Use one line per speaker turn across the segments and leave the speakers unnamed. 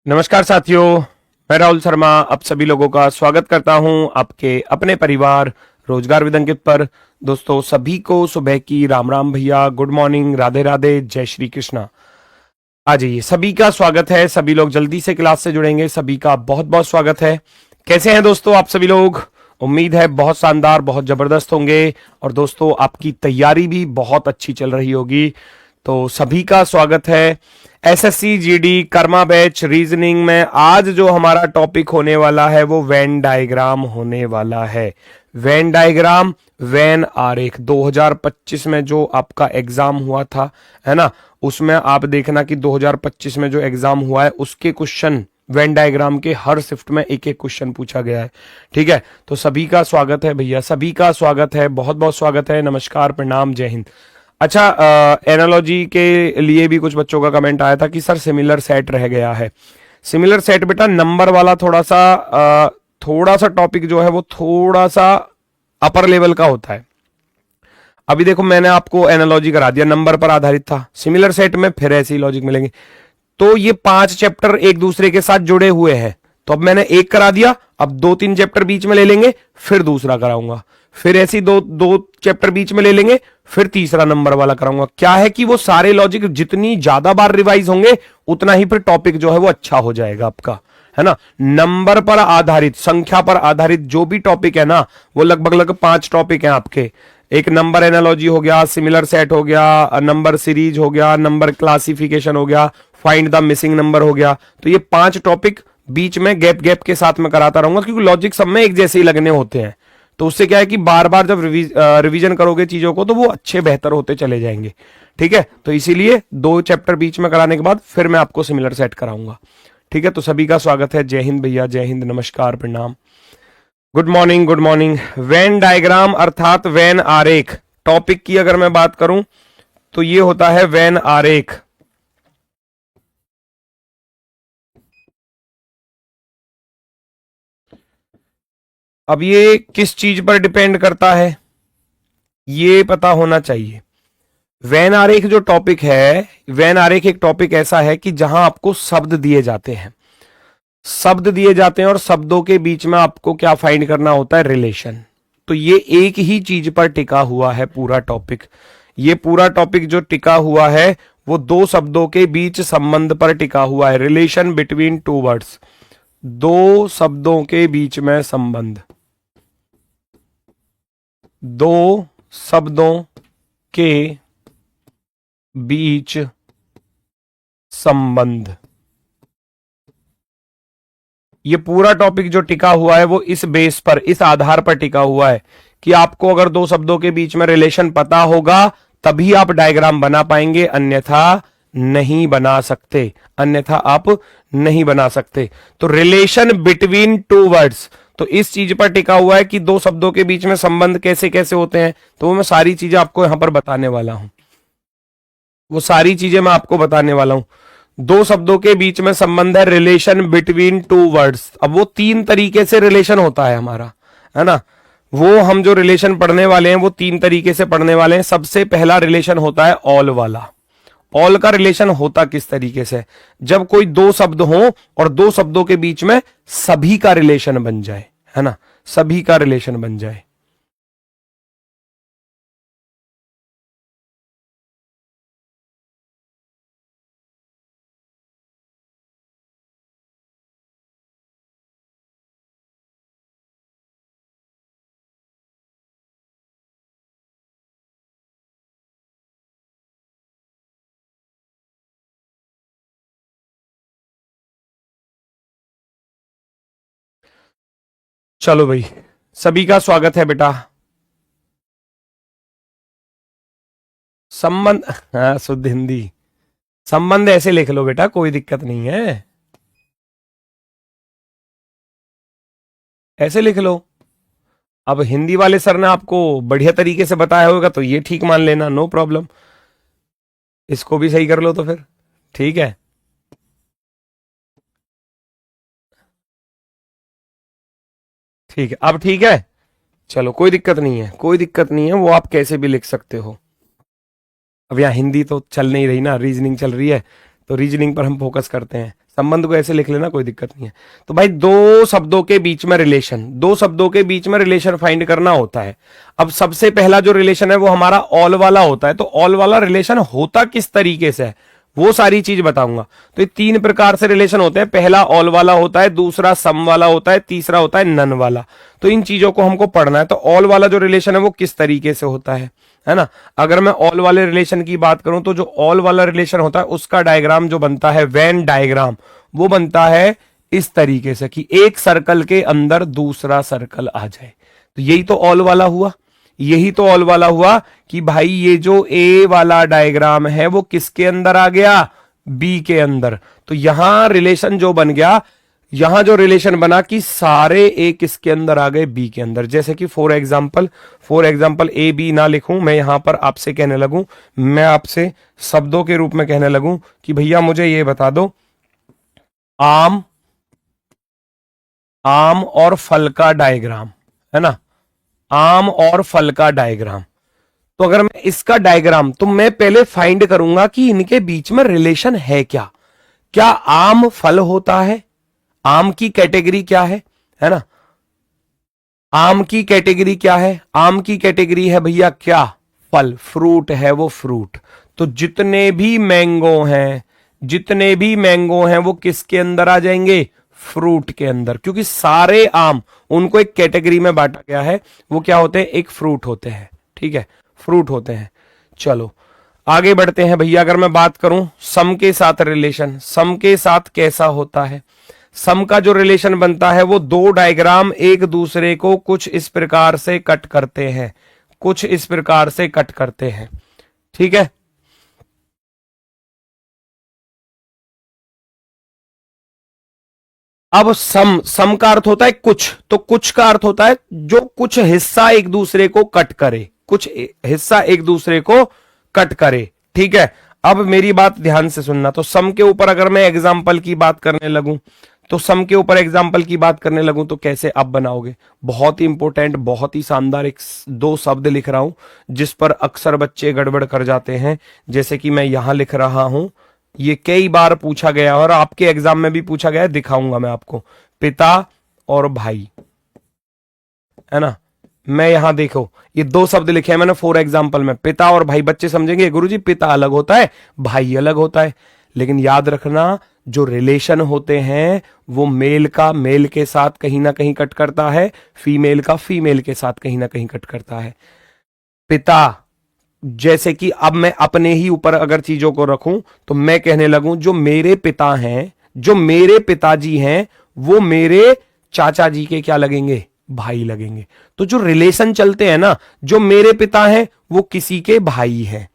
नमस्कार साथियों, मैं राहुल शर्मा आप सभी लोगों का स्वागत करता हूं आपके अपने परिवार रोजगार विद अंकित पर। दोस्तों सभी को सुबह की राम राम भैया, गुड मॉर्निंग, राधे राधे, जय श्री कृष्णा। आ जाइए, सभी का स्वागत है। सभी लोग जल्दी से क्लास से जुड़ेंगे, सभी का बहुत बहुत स्वागत है। कैसे हैं दोस्तों आप सभी लोग? उम्मीद है बहुत शानदार, बहुत जबरदस्त होंगे और दोस्तों आपकी तैयारी भी बहुत अच्छी चल रही होगी। तो सभी का स्वागत है। SSC GD Karma batch reasoning में आज जो हमारा टॉपिक होने वाला है वो वेन डायग्राम होने वाला है। वेन डायग्राम, वेन आरेख 2025 में जो आपका एग्जाम हुआ था, है ना, उसमें आप देखना कि 2025 में जो एग्जाम हुआ है उसके क्वेश्चन वेन डायग्राम के हर शिफ्ट में एक एक क्वेश्चन पूछा गया है। ठीक है, तो सभी का स्वागत है भैया, सभी का स्वागत है, बहुत बहुत स्वागत है। नमस्कार, प्रणाम, जय हिंद। अच्छा, एनालॉजी के लिए भी कुछ बच्चों का कमेंट आया था कि सर सिमिलर सेट रह गया है। सिमिलर सेट बेटा नंबर वाला थोड़ा सा टॉपिक जो है वो थोड़ा सा अपर लेवल का होता है। अभी देखो मैंने आपको एनालॉजी करा दिया, नंबर पर आधारित था। सिमिलर सेट में फिर ऐसे ही लॉजिक मिलेंगे। तो ये 5 चैप्टर एक दूसरे के साथ जुड़े हुए हैं, तो अब मैंने एक करा दिया, अब 2-3 चैप्टर बीच में ले लेंगे, फिर दूसरा कराऊंगा, फिर ऐसी दो चैप्टर बीच में ले लेंगे, फिर तीसरा नंबर वाला कराऊंगा। क्या है कि वो सारे लॉजिक जितनी ज्यादा बार रिवाइज होंगे उतना ही फिर टॉपिक जो है वो अच्छा हो जाएगा आपका, है ना। नंबर पर आधारित, संख्या पर आधारित जो भी टॉपिक है ना, वो लगभग 5 टॉपिक हैं आपके। एक नंबर एनालॉजी हो गया, सिमिलर सेट हो गया, नंबर सीरीज हो गया, नंबर क्लासिफिकेशन हो गया, फाइंड द मिसिंग नंबर हो गया। तो ये 5 टॉपिक बीच में गैप गैप के साथ में कराता रहूंगा, क्योंकि लॉजिक सब में एक जैसे ही लगने होते हैं। तो उससे क्या है कि बार बार जब रिवीजन करोगे चीजों को तो वो अच्छे बेहतर होते चले जाएंगे। ठीक है, तो इसीलिए 2 चैप्टर बीच में कराने के बाद फिर मैं आपको सिमिलर सेट कराऊंगा। ठीक है, तो सभी का स्वागत है। जय हिंद भैया, जय हिंद, नमस्कार, प्रणाम, good morning, good morning. Venn diagram अर्थात वेन आरेख टॉपिक की अगर मैं बात करूं तो ये होता है वेन आरेख। अब ये किस चीज पर डिपेंड करता है ये पता होना चाहिए। वेन आरेख जो टॉपिक है, वेन आरेख एक टॉपिक ऐसा है कि जहां आपको शब्द दिए जाते हैं, शब्द दिए जाते हैं और शब्दों के बीच में आपको क्या फाइंड करना होता है, रिलेशन। तो ये एक ही चीज पर टिका हुआ है पूरा टॉपिक। ये पूरा टॉपिक जो टिका हुआ है वो 2 शब्दों के बीच संबंध पर टिका हुआ है, रिलेशन बिटवीन 2 वर्ड्स, 2 शब्दों के बीच में संबंध, 2 शब्दों के बीच संबंध। ये पूरा टॉपिक जो टिका हुआ है वो इस बेस पर, इस आधार पर टिका हुआ है कि आपको अगर 2 शब्दों के बीच में रिलेशन पता होगा तभी आप डायग्राम बना पाएंगे, अन्यथा नहीं बना सकते, अन्यथा आप नहीं बना सकते। तो रिलेशन बिटवीन 2 वर्ड्स, तो इस चीज पर टिका हुआ है कि 2 शब्दों के बीच में संबंध कैसे कैसे होते हैं। तो वो मैं सारी चीजें आपको यहां पर बताने वाला हूं, वो सारी चीजें मैं आपको बताने वाला हूं। 2 शब्दों के बीच में संबंध है, रिलेशन बिटवीन 2 वर्ड्स। अब वो 3 तरीके से रिलेशन होता है हमारा, है ना। वो हम जो रिलेशन पढ़ने वाले हैं वो 3 तरीके से पढ़ने वाले हैं। सबसे पहला रिलेशन होता है ऑल वाला। ऑल का रिलेशन होता किस तरीके से, जब कोई 2 शब्द हो और 2 शब्दों के बीच में सभी का रिलेशन बन जाए, है ना, सभी का रिलेशन बन जाए। चलो भाई, सभी का स्वागत है बेटा। संबंध, हाँ शुद्ध हिंदी, संबंध ऐसे लिख लो बेटा, कोई दिक्कत नहीं है, ऐसे लिख लो। अब हिंदी वाले सर ने आपको बढ़िया तरीके से बताया होगा तो ये ठीक मान लेना, नो प्रॉब्लम। इसको भी सही कर लो तो फिर ठीक है। ठीक है, अब ठीक है, चलो कोई दिक्कत नहीं है, कोई दिक्कत नहीं है, वो आप कैसे भी लिख सकते हो। अब यहाँ हिंदी तो चल नहीं रही ना, रीजनिंग चल रही है, तो रीजनिंग पर हम फोकस करते हैं। संबंध को ऐसे लिख लेना, कोई दिक्कत नहीं है। तो भाई दो शब्दों के बीच में रिलेशन, दो शब्दों के बीच में रिलेशन फाइंड करना होता है। अब सबसे पहला जो रिलेशन है वो हमारा ऑल वाला होता है। तो ऑल वाला रिलेशन होता किस तरीके से है वो सारी चीज बताऊंगा। तो ये तीन प्रकार से रिलेशन होते हैं। पहला ऑल वाला होता है, दूसरा सम वाला होता है, तीसरा होता है नन वाला। तो इन चीजों को हमको पढ़ना है। तो ऑल वाला जो रिलेशन है वो किस तरीके से होता है ना। अगर मैं ऑल वाले रिलेशन की बात करूं तो जो ऑल वाला रिलेशन होता है उसका डायग्राम जो बनता है, वेन डायग्राम, वो बनता है इस तरीके से कि एक सर्कल के अंदर दूसरा सर्कल आ जाए। तो यही तो ऑल वाला हुआ, यही तो ऑल वाला हुआ कि भाई ये जो ए वाला डायग्राम है वो किसके अंदर आ गया, बी के अंदर। तो यहां रिलेशन जो बन गया, यहां जो रिलेशन बना कि सारे ए किसके अंदर आ गए, बी के अंदर। जैसे कि फॉर एग्जाम्पल ए बी ना लिखूं, मैं यहां पर आपसे कहने लगूं, मैं आपसे शब्दों के रूप में कहने लगूं कि भैया मुझे ये बता दो, आम और फल का डायग्राम, है ना, आम और फल का डायग्राम। तो अगर मैं इसका डायग्राम, तो मैं पहले फाइंड करूंगा कि इनके बीच में रिलेशन है क्या। क्या आम फल होता है, आम की कैटेगरी क्या है ना, आम की कैटेगरी क्या है, आम की कैटेगरी है भैया क्या, फल, फ्रूट है वो फ्रूट। तो जितने भी मैंगो हैं वो किसके अंदर आ जाएंगे, फ्रूट के अंदर, क्योंकि सारे आम उनको एक कैटेगरी में बांटा गया है, वो क्या होते हैं, एक फ्रूट होते हैं। ठीक है, फ्रूट होते हैं। चलो आगे बढ़ते हैं भैया। अगर मैं बात करूं सम के साथ रिलेशन, सम के साथ कैसा होता है, सम का जो रिलेशन बनता है वो दो डायग्राम एक दूसरे को कुछ इस प्रकार से कट करते हैं, कुछ इस प्रकार से कट करते हैं। ठीक है, अब सम का अर्थ होता है कुछ, तो कुछ का अर्थ होता है जो कुछ हिस्सा एक दूसरे को कट करे, कुछ हिस्सा एक दूसरे को कट करे। ठीक है, अब मेरी बात ध्यान से सुनना। तो सम के ऊपर अगर मैं एग्जांपल की बात करने लगूं, तो सम के ऊपर एग्जांपल की बात करने लगूं तो कैसे आप बनाओगे, बहुत ही इंपॉर्टेंट, बहुत ही शानदार एक दो शब्द लिख रहा हूं जिस पर अक्सर बच्चे गड़बड़ कर जाते हैं। जैसे कि मैं यहां लिख रहा हूं, ये कई बार पूछा गया और आपके एग्जाम में भी पूछा गया है, दिखाऊंगा मैं आपको, पिता और भाई, है ना। मैं यहां देखो ये दो शब्द लिखे हैं मैंने फॉर एग्जांपल में, पिता और भाई। बच्चे समझेंगे गुरुजी पिता अलग होता है, भाई अलग होता है, लेकिन याद रखना जो रिलेशन होते हैं वो मेल का मेल के साथ कहीं ना कहीं कट करता है, फीमेल का फीमेल के साथ कहीं ना कहीं कट करता है। पिता, जैसे कि अब मैं अपने ही ऊपर अगर चीजों को रखूं तो मैं कहने लगूं जो मेरे पिता हैं, जो मेरे पिताजी हैं, वो मेरे चाचा जी के क्या लगेंगे, भाई लगेंगे। तो जो रिलेशन चलते हैं ना, जो मेरे पिता हैं वो किसी के भाई हैं।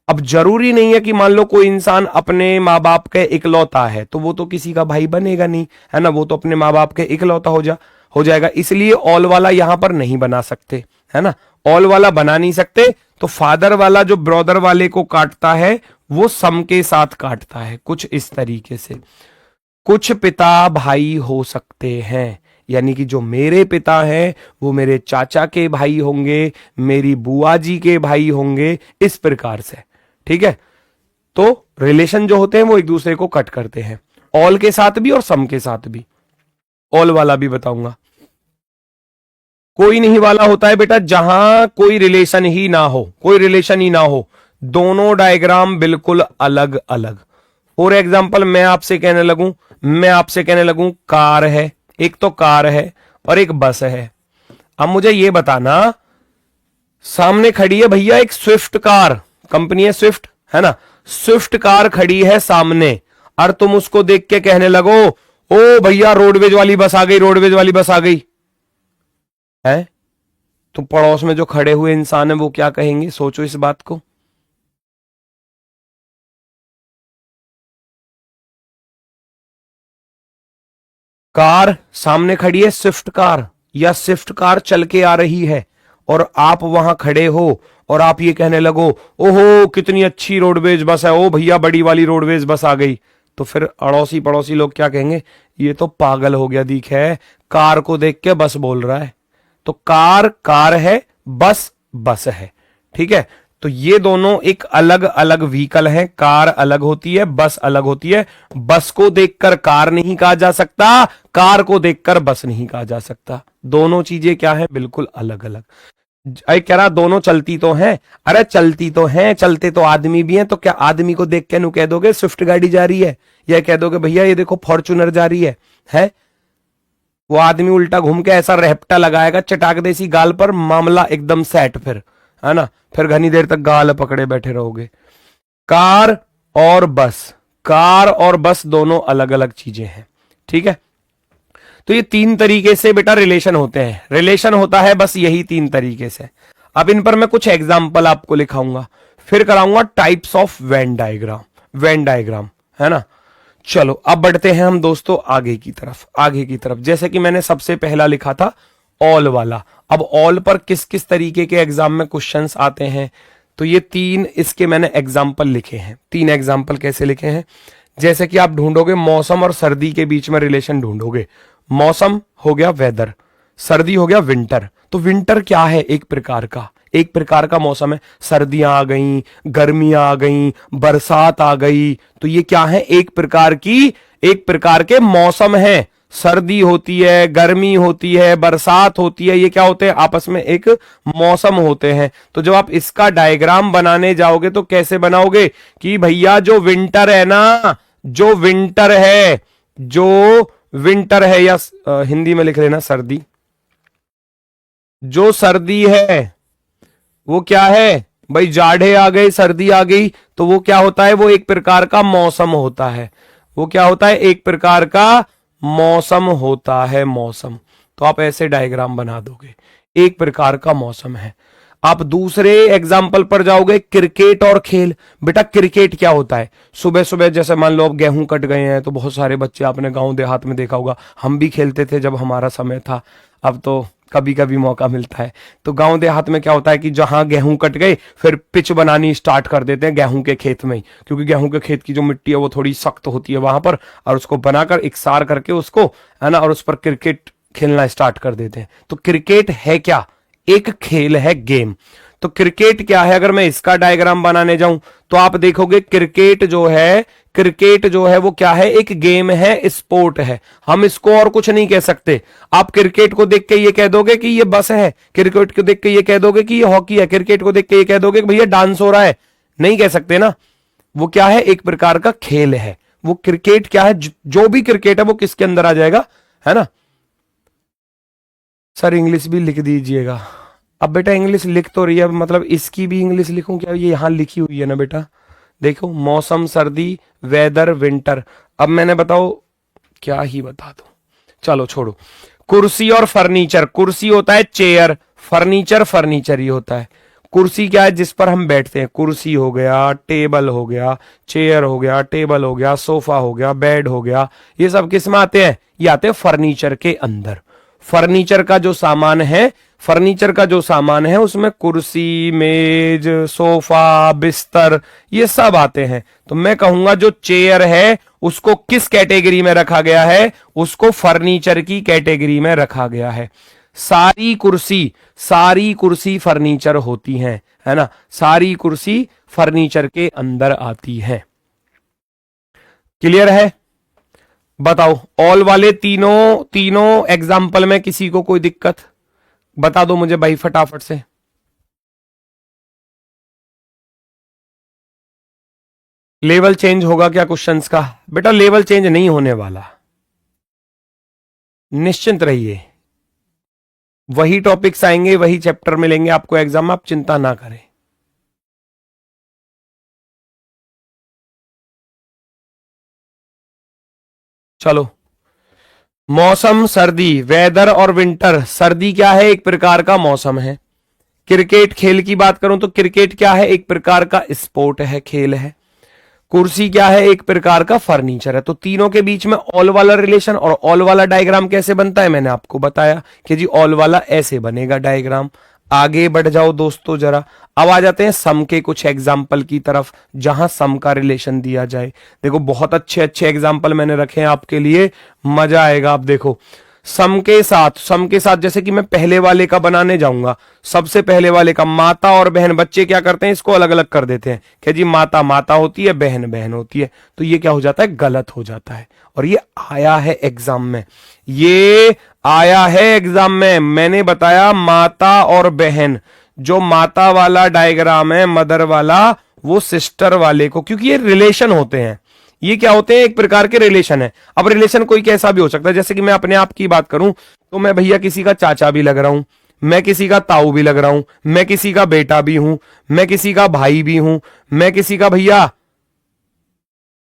अब जरूरी नहीं है कि मान लो कोई इंसान अपने माँ बाप के इकलौता है तो वो तो किसी का भाई बनेगा नहीं, है ना, वो तो अपने माँ बाप के इकलौता हो जाएगा। इसलिए ऑल वाला यहां पर नहीं बना सकते, है ना, ऑल वाला बना नहीं सकते। तो फादर वाला जो ब्रदर वाले को काटता है वो सम के साथ काटता है, कुछ इस तरीके से। कुछ पिता भाई हो सकते हैं, यानी कि जो मेरे पिता हैं वो मेरे चाचा के भाई होंगे, मेरी बुआ जी के भाई होंगे, इस प्रकार से। ठीक है, तो रिलेशन जो होते हैं वो एक दूसरे को कट करते हैं, ऑल के साथ भी और सम के साथ भी। ऑल वाला भी बताऊंगा। कोई नहीं वाला होता है बेटा जहां कोई रिलेशन ही ना हो, कोई रिलेशन ही ना हो, दोनों डायग्राम बिल्कुल अलग अलग। फॉर एग्जाम्पल मैं आपसे कहने लगूं कार है, एक तो कार है और एक बस है। अब मुझे ये बताना, सामने खड़ी है भैया एक स्विफ्ट कार, कंपनी है स्विफ्ट, है ना, स्विफ्ट कार खड़ी है सामने, और तुम उसको देख के कहने लगो ओ भैया रोडवेज वाली बस आ गई, रोडवेज वाली बस आ गई, है तो पड़ोस में जो खड़े हुए इंसान है वो क्या कहेंगे, सोचो इस बात को। कार सामने खड़ी है स्विफ्ट कार, या स्विफ्ट कार चल के आ रही है और आप वहां खड़े हो और आप ये कहने लगो ओहो कितनी अच्छी रोडवेज बस है, ओ भैया बड़ी वाली रोडवेज बस आ गई। तो फिर अड़ोसी पड़ोसी लोग क्या कहेंगे, ये तो पागल हो गया दिख है, कार को देख के बस बोल रहा है। तो कार कार है, बस बस है। ठीक है, तो ये दोनों एक अलग अलग व्हीकल हैं। कार अलग होती है, बस अलग होती है। बस को देखकर कार नहीं कहा जा सकता, कार को देखकर बस नहीं कहा जा सकता। दोनों चीजें क्या है, बिल्कुल अलग अलग। अरे कह रहा दोनों चलती तो हैं, अरे चलती तो हैं, चलते तो आदमी भी हैं। तो क्या आदमी को देख के नु कह दोगे स्विफ्ट गाड़ी जा रही है, या कह दोगे भैया ये देखो फॉर्च्यूनर जा रही है? वो आदमी उल्टा घूम के ऐसा रेपटा लगाएगा चटाक देसी गाल पर, मामला एकदम सेट फिर, है ना? फिर घनी देर तक गाल पकड़े बैठे रहोगे। कार और बस, कार और बस दोनों अलग अलग चीजें हैं, ठीक है? तो ये तीन तरीके से बेटा रिलेशन होते हैं। रिलेशन होता है बस यही तीन तरीके से। अब इन पर मैं कुछ एग्जाम्पल आपको लिखाऊंगा, फिर कराऊंगा types of Venn diagram. Venn diagram, है ना? चलो अब बढ़ते हैं हम दोस्तों आगे की तरफ। आगे की तरफ जैसे कि मैंने सबसे पहला लिखा था ऑल वाला। अब ऑल पर किस किस तरीके के एग्जाम में क्वेश्चंस आते हैं, तो ये तीन इसके मैंने एग्जाम्पल लिखे हैं। तीन एग्जाम्पल कैसे लिखे हैं, जैसे कि आप ढूंढोगे मौसम और सर्दी के बीच में रिलेशन ढूंढोगे। मौसम हो गया वेदर, सर्दी हो गया विंटर। तो विंटर क्या है, एक प्रकार का मौसम है। सर्दियां आ गई, गर्मियां आ गई, बरसात आ गई, तो ये क्या है, एक प्रकार के मौसम है। सर्दी होती है, गर्मी होती है, बरसात होती है, ये क्या होते हैं, आपस में एक मौसम होते हैं। तो जब आप इसका डायग्राम बनाने जाओगे तो कैसे बनाओगे कि भैया जो विंटर है ना, जो विंटर है या हिंदी में लिख लेना सर्दी, जो सर्दी है वो क्या है भाई, जाड़े आ गए, सर्दी आ गई, तो वो क्या होता है, वो एक प्रकार का मौसम होता है। वो क्या होता है, एक प्रकार का मौसम होता है, मौसम। तो आप ऐसे डायग्राम बना दोगे, एक प्रकार का मौसम है। आप दूसरे एग्जाम्पल पर जाओगे, क्रिकेट और खेल। बेटा क्रिकेट क्या होता है, सुबह सुबह जैसे मान लो अब गेहूं कट गए हैं, तो बहुत सारे बच्चे आपने गांव देहात में देखा होगा, हम भी खेलते थे जब हमारा समय था, अब तो कभी कभी मौका मिलता है। तो गांव देहात में क्या होता है कि जहां गेहूं कट गए फिर पिच बनानी स्टार्ट कर देते हैं गेहूं के खेत में ही, क्योंकि गेहूं के खेत की जो मिट्टी है वो थोड़ी सख्त होती है वहां पर, और उसको बनाकर इकसार करके उसको, है ना, और उस पर क्रिकेट खेलना स्टार्ट कर देते हैं। तो क्रिकेट है क्या, एक खेल है, गेम। तो क्रिकेट क्या है, अगर मैं इसका डायग्राम बनाने जाऊं तो आप देखोगे क्रिकेट जो है वो क्या है, एक गेम है, स्पोर्ट है। हम इसको और कुछ नहीं कह सकते। आप क्रिकेट को देख के ये कह दोगे कि ये बस है, क्रिकेट को देख के ये कह दोगे कि ये हॉकी है, क्रिकेट को देख के ये कह दोगे कि भैया डांस हो रहा है, नहीं कह सकते ना। वो क्या है, एक प्रकार का खेल है। वो क्रिकेट क्या है, जो भी क्रिकेट है वो किसके अंदर आ जाएगा, है ना? सर इंग्लिश भी लिख दीजिएगा। अब बेटा इंग्लिश लिख तो रही है, मतलब इसकी भी इंग्लिश लिखूं क्या, ये यहां लिखी हुई है ना बेटा, देखो मौसम, सर्दी, वेदर, विंटर। अब मैंने बताओ क्या ही बता दो, चलो छोड़ो। कुर्सी और फर्नीचर, कुर्सी होता है चेयर, फर्नीचर ही होता है। कुर्सी क्या है, जिस पर हम बैठते हैं, कुर्सी हो गया, टेबल हो गया, चेयर हो गया, टेबल हो गया, सोफा हो गया, बेड हो गया, ये सब किस में आते हैं, ये आते हैं फर्नीचर के अंदर। फर्नीचर का जो सामान है उसमें कुर्सी, मेज, सोफा, बिस्तर, ये सब आते हैं। तो मैं कहूंगा जो चेयर है उसको किस कैटेगरी में रखा गया है, उसको फर्नीचर की कैटेगरी में रखा गया है। सारी कुर्सी फर्नीचर होती हैं, है ना, सारी कुर्सी फर्नीचर के अंदर आती है। क्लियर है? बताओ ऑल वाले तीनों एग्जाम्पल में किसी को कोई दिक्कत बता दो मुझे भाई फटाफट से। लेवल चेंज होगा क्या क्वेश्चंस का? बेटा लेवल चेंज नहीं होने वाला, निश्चिंत रहिए। वही टॉपिक्स आएंगे, वही चैप्टर मिलेंगे आपको एग्जाम में, आप चिंता ना करें। चलो मौसम, सर्दी, वेदर और विंटर। सर्दी क्या है, एक प्रकार का मौसम है। क्रिकेट खेल की बात करूं तो क्रिकेट क्या है, एक प्रकार का स्पोर्ट है, खेल है। कुर्सी क्या है, एक प्रकार का फर्नीचर है। तो तीनों के बीच में ऑल वाला रिलेशन, और ऑल वाला डायग्राम कैसे बनता है मैंने आपको बताया कि जी ऑल वाला ऐसे बनेगा डायग्राम। आगे बढ़ जाओ दोस्तों जरा, अब आ जाते हैं सम के कुछ एग्जाम्पल की तरफ, जहां सम का रिलेशन दिया जाए। देखो बहुत अच्छे अच्छे एग्जाम्पल मैंने रखे हैं आपके लिए, मजा आएगा। आप देखो सम के साथ जैसे कि मैं पहले वाले का बनाने जाऊंगा, सबसे पहले वाले का माता और बहन, बच्चे क्या करते हैं, इसको अलग अलग कर देते हैं कि जी माता माता होती है, बहन बहन होती है, तो ये क्या हो जाता है, गलत हो जाता है। और ये आया है एग्जाम में, ये आया है एग्जाम में, मैंने बताया माता और बहन, जो माता वाला डायग्राम है, मदर वाला, वो सिस्टर वाले को, क्योंकि ये रिलेशन होते हैं, ये क्या होते हैं, एक प्रकार के रिलेशन है। अब रिलेशन कोई कैसा भी हो सकता है, जैसे कि मैं अपने आप की बात करूं तो मैं भैया किसी का चाचा भी लग रहा हूं, मैं किसी का ताऊ भी लग रहा हूं, मैं किसी का बेटा भी हूं, मैं किसी का भाई भी हूं, मैं किसी का भैया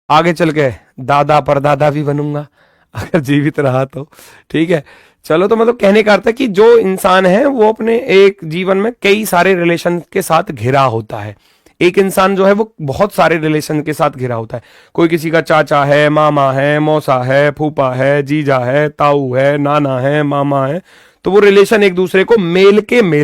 आगे चल के दादा परदादा भी बनूंगा अगर जीवित रहा तो, ठीक है। चलो, तो मतलब कहने का अर्थ है कि जो इंसान है वो अपने एक जीवन में कई सारे रिलेशन के साथ घिरा होता है। एक इंसान जो है वो बहुत सारे रिलेशन के साथ घिरा होता है, कोई किसी का चाचा है, मामा है, मौसा है, फूफा है, जीजा है, ताऊ है, नाना है, मामा है, तो वो रिलेशन एक दूसरे को मेल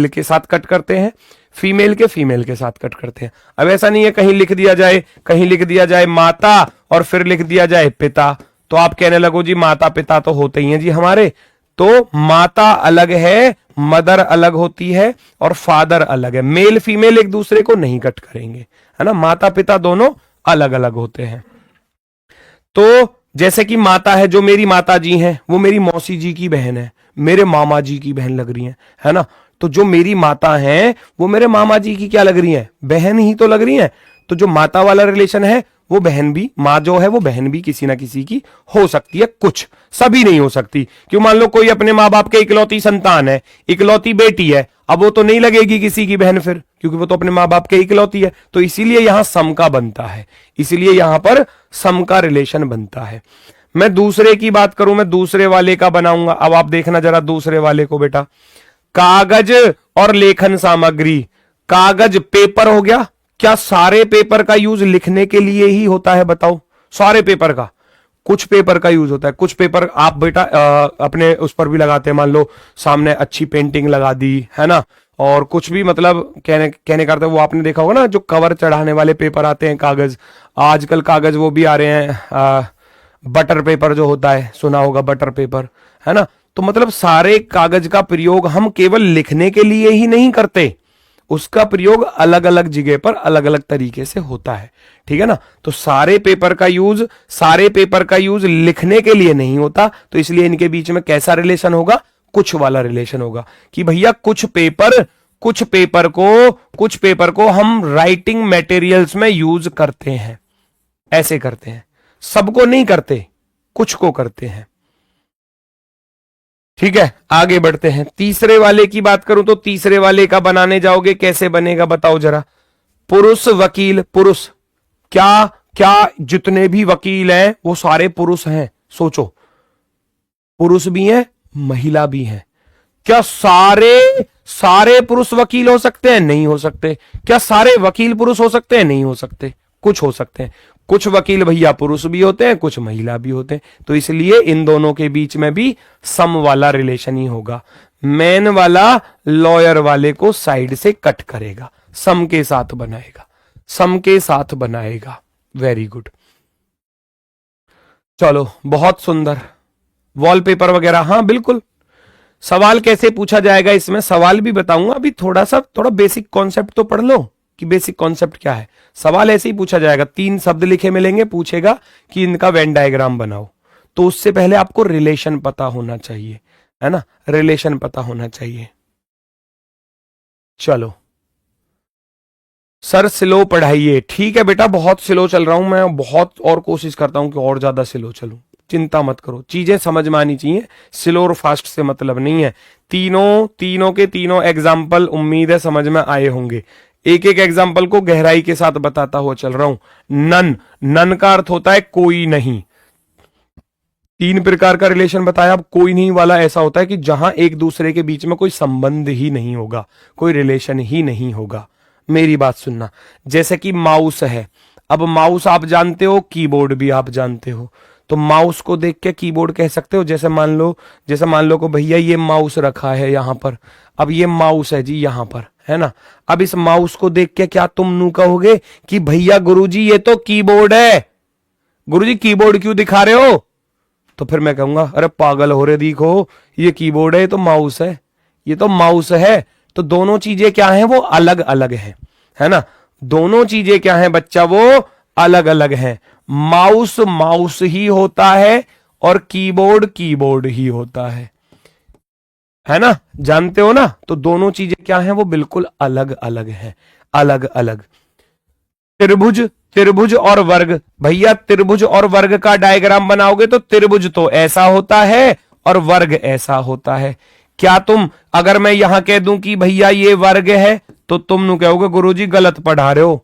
के साथ कट करते हैं, फीमेल के साथ कट करते हैं। अब ऐसा नहीं है कहीं लिख दिया जाए माता और फिर लिख दिया जाए पिता, तो आप कहने लगो जी माता पिता तो होते ही हैं जी हमारे, तो माता अलग है, मदर अलग होती है और फादर अलग है, मेल फीमेल एक दूसरे को नहीं कट करेंगे, है ना, माता पिता दोनों अलग अलग होते हैं। तो जैसे कि माता है, जो मेरी माता जी हैं वो मेरी मौसी जी की बहन है, मेरे मामा जी की बहन लग रही है ना, तो जो मेरी माता है वो मेरे मामा जी की क्या लग रही है, बहन ही तो लग रही है। तो जो माता वाला रिलेशन है वो बहन भी, माँ जो है वो बहन भी किसी ना किसी की हो सकती है, कुछ सभी नहीं हो सकती। क्यों, मान लो कोई अपने माँ बाप के इकलौती संतान है, इकलौती बेटी है, अब वो तो नहीं लगेगी किसी की बहन फिर, क्योंकि वो तो अपने माँ बाप के इकलौती है, तो इसीलिए यहां सम का बनता है, इसीलिए यहां पर सम का रिलेशन बनता है। मैं दूसरे की बात करूं, मैं दूसरे वाले का बनाऊंगा, अब आप देखना जरा दूसरे वाले को बेटा, कागज और लेखन सामग्री, कागज पेपर हो गया, क्या सारे पेपर का यूज लिखने के लिए ही होता है, बताओ, सारे पेपर का, कुछ पेपर का यूज होता है, कुछ पेपर आप बेटा अपने उस पर भी लगाते हैं, मान लो सामने अच्छी पेंटिंग लगा दी है ना, और कुछ भी मतलब कहने करते वो आपने देखा होगा ना, जो कवर चढ़ाने वाले पेपर आते हैं कागज, आजकल कागज वो भी आ रहे हैं, बटर पेपर जो होता है, सुना होगा बटर पेपर, है ना। तो मतलब सारे कागज का प्रयोग हम केवल लिखने के लिए ही नहीं करते, उसका प्रयोग अलग अलग जगह पर अलग अलग तरीके से होता है, ठीक है ना। तो सारे पेपर का यूज लिखने के लिए नहीं होता, तो इसलिए इनके बीच में कैसा रिलेशन होगा, कुछ वाला रिलेशन होगा, कि भैया कुछ पेपर को हम राइटिंग मटेरियल्स में यूज करते हैं, ऐसे करते हैं, सबको नहीं करते, कुछ को करते हैं, ठीक है। आगे बढ़ते हैं, तीसरे वाले की बात करूं तो तीसरे वाले का बनाने जाओगे, कैसे बनेगा बताओ जरा। पुरुष वकील, पुरुष, क्या जितने भी वकील हैं वो सारे पुरुष हैं, सोचो, पुरुष भी हैं महिला भी हैं, क्या सारे पुरुष वकील हो सकते हैं, नहीं हो सकते। क्या सारे वकील पुरुष हो सकते हैं, नहीं हो सकते, कुछ हो सकते हैं, कुछ वकील भैया पुरुष भी होते हैं, कुछ महिला भी होते हैं, तो इसलिए इन दोनों के बीच में भी सम वाला रिलेशन ही होगा। मैन वाला लॉयर वाले को साइड से कट करेगा, सम के साथ बनाएगा, वेरी गुड। चलो, बहुत सुंदर, वॉलपेपर वगैरह, हाँ बिल्कुल। सवाल कैसे पूछा जाएगा, इसमें सवाल भी बताऊंगा, अभी थोड़ा बेसिक कॉन्सेप्ट तो पढ़ लो कि बेसिक कॉन्सेप्ट क्या है। सवाल ऐसे ही पूछा जाएगा, 3 शब्द लिखे मिलेंगे, पूछेगा कि इनका वेन डायग्राम बनाओ, तो उससे पहले आपको रिलेशन पता होना चाहिए, है ना, रिलेशन पता होना चाहिए। चलो सर, स्लो पढ़ाइए, ठीक है बेटा, बहुत स्लो चल रहा हूं मैं, बहुत और कोशिश करता हूं कि और ज्यादा स्लो चलूं, चिंता मत करो, चीजें समझ में आनी चाहिए, स्लो और फास्ट से मतलब नहीं है। तीनों के तीनों एग्जाम्पल उम्मीद है समझ में आए होंगे। एक एक एग्जाम्पल को गहराई के साथ बताता हुआ चल रहा हूं। नन का अर्थ होता है कोई नहीं, 3 प्रकार का रिलेशन बताया। अब कोई नहीं वाला ऐसा होता है कि जहां एक दूसरे के बीच में कोई संबंध ही नहीं होगा, कोई रिलेशन ही नहीं होगा। मेरी बात सुनना, जैसे कि माउस है, अब माउस आप जानते हो, कीबोर्ड भी आप जानते हो, तो माउस को देख के कीबोर्ड कह सकते हो। जैसे मान लो को भैया ये माउस रखा है यहां पर, अब ये माउस है जी यहां पर, है ना। अब इस माउस को देख के क्या तुम नू कहोगे कि भैया गुरुजी ये तो कीबोर्ड है, गुरुजी कीबोर्ड क्यों दिखा रहे हो, तो फिर मैं कहूंगा अरे पागल हो रहे, देखो ये कीबोर्ड है, ये तो माउस है, ये तो माउस है। तो दोनों चीजें क्या हैं, वो अलग अलग हैं, है ना। दोनों चीजें क्या हैं बच्चा, वो अलग अलग हैं। माउस माउस ही होता है और कीबोर्ड कीबोर्ड ही होता है ना, जानते हो ना। तो दोनों चीजें क्या हैं, वो बिल्कुल अलग अलग हैं, अलग अलग। त्रिभुज, त्रिभुज और वर्ग, भैया त्रिभुज और वर्ग का डायग्राम बनाओगे तो त्रिभुज तो ऐसा होता है और वर्ग ऐसा होता है। क्या तुम, अगर मैं यहां कह दूं कि भैया ये वर्ग है, तो तुम नु कहोगे गुरुजी गलत पढ़ा रहे हो,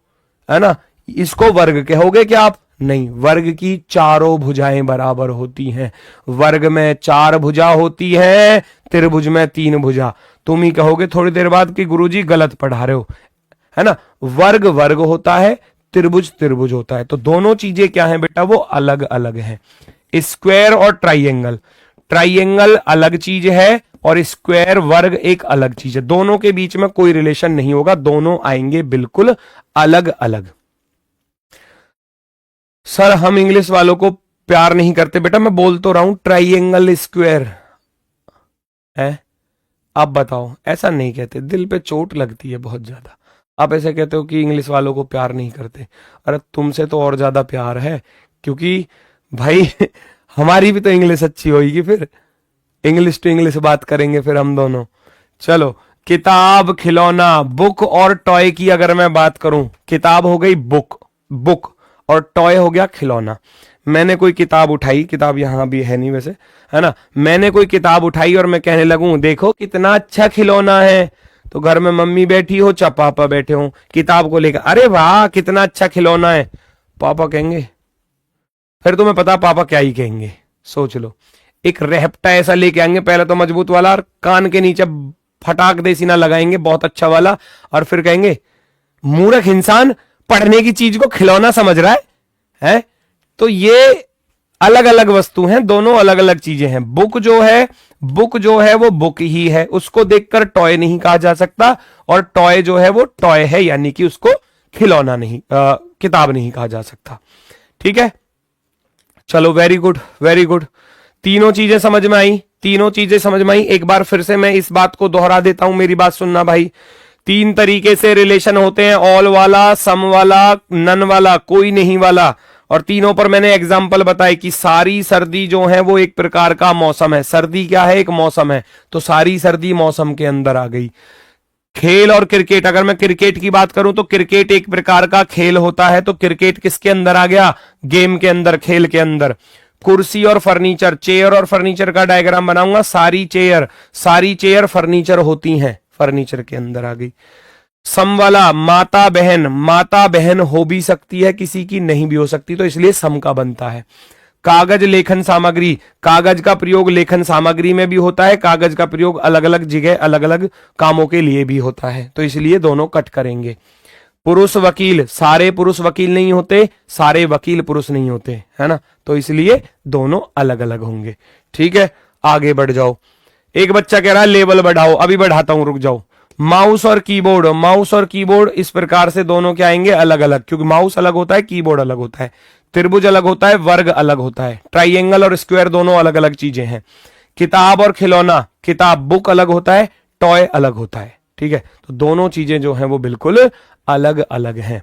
है ना, इसको वर्ग कहोगे क्या आप? नहीं, वर्ग की चारों भुजाएं बराबर होती हैं। वर्ग में 4 भुजा होती है, त्रिभुज में 3 भुजा। तुम ही कहोगे थोड़ी देर बाद कि गुरुजी गलत पढ़ा रहे हो, है ना। वर्ग वर्ग होता है, त्रिभुज त्रिभुज होता है। तो दोनों चीजें क्या हैं बेटा, वो अलग अलग हैं। स्क्वायर और ट्राइंगल, ट्राइंगल अलग चीज है और स्क्वायर वर्ग एक अलग चीज है। दोनों के बीच में कोई रिलेशन नहीं होगा, दोनों आएंगे बिल्कुल अलग अलग। सर हम इंग्लिश वालों को प्यार नहीं करते, बेटा मैं बोल तो रहा हूं ट्राइंगल स्क्वायर है। आप बताओ, ऐसा नहीं कहते, दिल पे चोट लगती है बहुत ज्यादा। आप ऐसे कहते हो कि इंग्लिश वालों को प्यार नहीं करते, अरे तुमसे तो और ज्यादा प्यार है, क्योंकि भाई हमारी भी तो इंग्लिश अच्छी होगी, फिर इंग्लिश टू इंग्लिश बात करेंगे फिर हम दोनों। चलो, किताब, खिलौना, बुक और टॉय की अगर मैं बात करूं, किताब हो गई बुक, बुक, और टॉय हो गया खिलौना। मैंने कोई किताब उठाई, किताब यहां भी है नहीं वैसे, है ना, मैंने कोई किताब उठाई और मैं कहने लगूं देखो कितना अच्छा खिलौना है, तो घर में मम्मी बैठी हो चाहे पापा बैठे हो, किताब को लेकर अरे वाह कितना अच्छा खिलौना है, पापा कहेंगे, फिर तुम्हें पता पापा क्या ही कहेंगे, सोच लो। एक रेहपटा ऐसा लेके आएंगे, पहले तो मजबूत वाला, और कान के नीचे फटाक देसी ना लगाएंगे बहुत अच्छा वाला, और फिर कहेंगे मूर्ख इंसान पढ़ने की चीज को खिलौना समझ रहा है? तो ये अलग अलग वस्तु हैं, दोनों अलग अलग चीजें हैं। बुक जो है, बुक जो है वो बुक ही है, उसको देखकर टॉय नहीं कहा जा सकता, और टॉय जो है वो टॉय है, यानी कि उसको खिलौना नहीं, किताब नहीं कहा जा सकता। ठीक है, चलो वेरी गुड वेरी गुड। तीनों चीजें समझ में आई, तीनों चीजें समझ में आई। एक बार फिर से मैं इस बात को दोहरा देता हूं, मेरी बात सुनना भाई। 3 तरीके से रिलेशन होते हैं, ऑल वाला, सम वाला, नन वाला, कोई नहीं वाला। और तीनों पर मैंने एग्जाम्पल बताए कि सारी सर्दी जो है वो एक प्रकार का मौसम है। सर्दी क्या है? एक मौसम है, तो सारी सर्दी मौसम के अंदर आ गई। खेल और क्रिकेट, अगर मैं क्रिकेट की बात करूं तो क्रिकेट एक प्रकार का खेल होता है, तो क्रिकेट किसके अंदर आ गया? गेम के अंदर, खेल के अंदर। कुर्सी और फर्नीचर, चेयर और फर्नीचर का डायग्राम बनाऊंगा, सारी चेयर फर्नीचर होती हैं, फर्नीचर के अंदर आ गई। सम वाला, माता बहन, माता बहन हो भी सकती है किसी की, नहीं भी हो सकती, तो इसलिए सम का बनता है। कागज लेखन सामग्री, कागज का प्रयोग लेखन सामग्री में भी होता है, कागज का प्रयोग अलग अलग जगह अलग अलग कामों के लिए भी होता है, तो इसलिए दोनों कट करेंगे। पुरुष वकील, सारे पुरुष वकील नहीं होते, सारे वकील पुरुष नहीं होते, है ना, तो इसलिए दोनों अलग अलग होंगे। ठीक है, आगे बढ़ जाओ। एक बच्चा कह रहा है लेवल बढ़ाओ, अभी बढ़ाता हूं, रुक जाओ। माउस और कीबोर्ड, माउस और कीबोर्ड इस प्रकार से दोनों क्या आएंगे? अलग अलग, क्योंकि माउस अलग होता है, कीबोर्ड अलग होता है, त्रिभुज अलग होता है, वर्ग अलग होता है, ट्राइंगल और स्क्वायर दोनों अलग अलग चीजें हैं। किताब और खिलौना, किताब बुक अलग होता है, टॉय अलग होता है। ठीक है, तो दोनों चीजें जो हैं वो बिल्कुल अलग अलग हैं।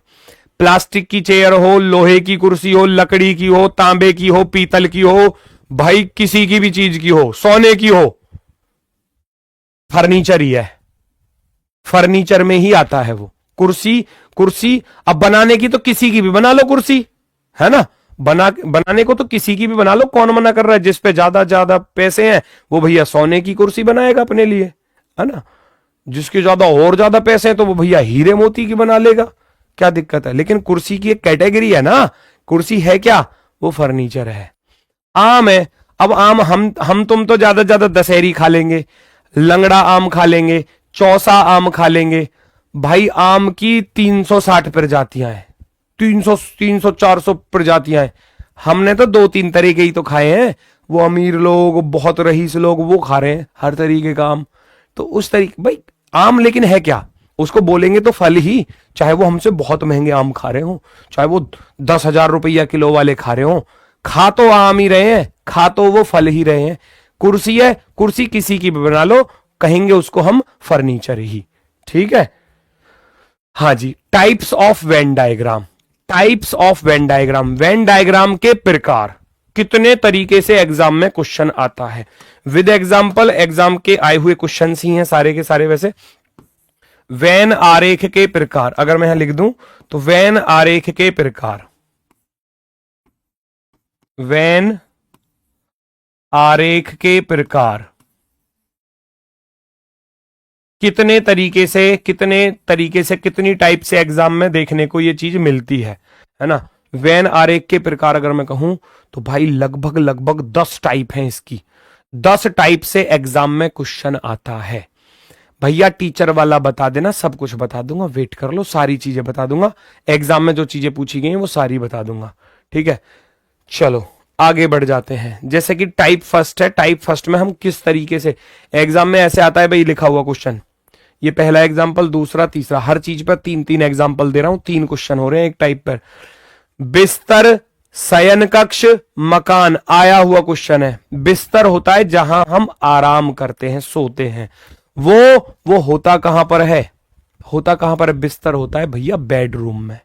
प्लास्टिक की चेयर हो, लोहे की कुर्सी हो, लकड़ी की हो, तांबे की हो, पीतल की हो, भाई किसी की भी चीज की हो, सोने की हो, फर्नीचर ही है, फर्नीचर में ही आता है वो। कुर्सी अब बनाने की तो किसी की भी बना लो कुर्सी, है ना, बनाने को तो किसी की भी बना लो, कौन मना कर रहा है? जिस पे ज्यादा पैसे हैं वो भैया सोने की कुर्सी बनाएगा अपने लिए, है ना, जिसके ज्यादा पैसे हैं तो वो भैया हीरे मोती की बना लेगा, क्या दिक्कत है? लेकिन कुर्सी की एक कैटेगरी है ना, कुर्सी है क्या? वो फर्नीचर है। आम है, अब आम हम तुम तो ज्यादा दशहरी खा लेंगे, लंगड़ा आम खा लेंगे, चौसा आम खा लेंगे। भाई आम की 360 प्रजातियां हैं, 300 400 प्रजातियां हैं। हमने तो 2-3 तरीके ही तो खाए हैं, वो अमीर लोग, बहुत रईस लोग वो खा रहे हैं हर तरीके का आम। तो उस तरीके भाई आम, लेकिन है क्या? उसको बोलेंगे तो फल ही, चाहे वो हमसे बहुत महंगे आम खा रहे हो, चाहे वो 10,000 रुपया किलो वाले खा रहे हो, खा तो आम ही रहे हैं, खा तो वो फल ही रहे हैं। कुर्सी है, कुर्सी किसी की भी बना लो, कहेंगे उसको हम फर्नीचर ही। ठीक है, हाँ जी। Types of Venn diagram, types of Venn diagram, Venn diagram के प्रकार, कितने तरीके से एग्जाम में क्वेश्चन आता है। विद एग्जाम्पल, एग्जाम के आए हुए क्वेश्चन ही हैं सारे के सारे। वैसे वेन आरेख के प्रकार अगर मैं यहां लिख दूं तो वेन आरेख के प्रकार, वेन आरेख के प्रकार कितने तरीके से, कितनी टाइप से एग्जाम में देखने को ये चीज मिलती है ना। वेन आरेख के प्रकार अगर मैं कहूं तो भाई लगभग लगभग 10 टाइप हैं इसकी। 10 टाइप से एग्जाम में क्वेश्चन आता है। भैया टीचर वाला बता देना, सब कुछ बता दूंगा, वेट कर लो, सारी चीजें बता दूंगा। एग्जाम में जो चीजें पूछी गई हैं वो सारी बता दूंगा। ठीक है, चलो आगे बढ़ जाते हैं। जैसे कि टाइप फर्स्ट है, टाइप फर्स्ट में हम किस तरीके से एग्जाम में ऐसे आता है भाई, लिखा हुआ क्वेश्चन, ये पहला एग्जाम्पल, दूसरा, तीसरा, हर चीज पर 3-3 एग्जाम्पल दे रहा हूं, 3 क्वेश्चन हो रहे हैं एक टाइप पर। बिस्तर, शयन कक्ष, मकान, आया हुआ क्वेश्चन है। बिस्तर होता है जहां हम आराम करते हैं, सोते हैं। वो होता कहां पर है, होता कहां पर है? बिस्तर होता है भैया बेडरूम में।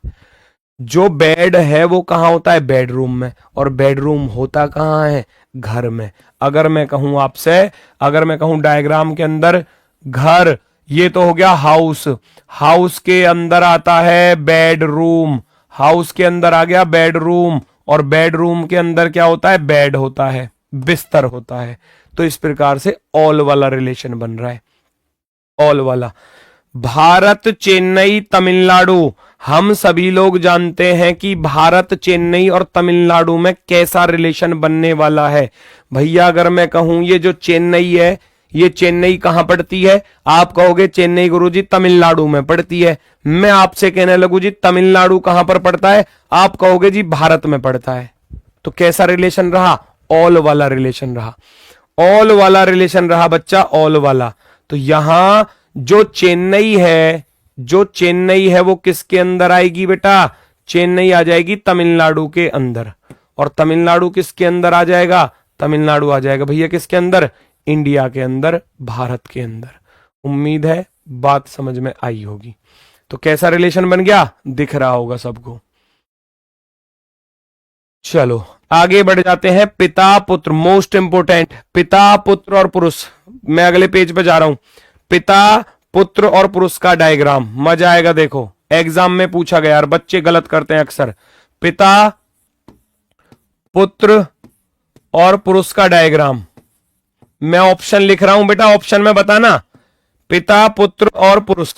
जो बेड है वो कहां होता है? बेडरूम में। और बेडरूम होता कहां है? घर में। अगर मैं कहूं आपसे, अगर मैं कहूं डायग्राम के अंदर घर, ये तो हो गया हाउस, हाउस के अंदर आता है बेडरूम, हाउस के अंदर आ गया बेडरूम, और बेडरूम के अंदर क्या होता है? बेड होता है, बिस्तर होता है। तो इस प्रकार से ऑल वाला रिलेशन बन रहा है, ऑल वाला। भारत, चेन्नई, तमिलनाडु, हम सभी लोग जानते हैं कि भारत, चेन्नई और तमिलनाडु में कैसा रिलेशन बनने वाला है। भैया अगर मैं कहूं ये जो चेन्नई है, ये चेन्नई कहां पड़ती है? आप कहोगे चेन्नई गुरुजी तमिलनाडु में पड़ती है। मैं आपसे कहने लगू जी तमिलनाडु कहां पर पड़ता है? आप कहोगे जी भारत में पड़ता है। तो कैसा रिलेशन रहा? ऑल वाला रिलेशन रहा, ऑल वाला रिलेशन रहा बच्चा, ऑल वाला। तो यहां जो चेन्नई है, जो चेन्नई है वो किसके अंदर आएगी बेटा? चेन्नई आ जाएगी तमिलनाडु के अंदर। और तमिलनाडु किसके अंदर आ जाएगा? तमिलनाडु आ जाएगा भैया किसके अंदर? इंडिया के अंदर, भारत के अंदर। उम्मीद है बात समझ में आई होगी। तो कैसा रिलेशन बन गया? दिख रहा होगा सबको। चलो आगे बढ़ जाते हैं। पिता पुत्र, मोस्ट इंपोर्टेंट, पिता पुत्र और पुरुष। मैं अगले पेज पे जा रहा हूं। पिता पुत्र और पुरुष का डायग्राम, मजा आएगा। देखो एग्जाम में पूछा गया, यार बच्चे गलत करते हैं अक्सर। पिता पुत्र और पुरुष का डायग्राम, मैं ऑप्शन लिख रहा हूं बेटा, ऑप्शन में बताना। पिता पुत्र और पुरुष,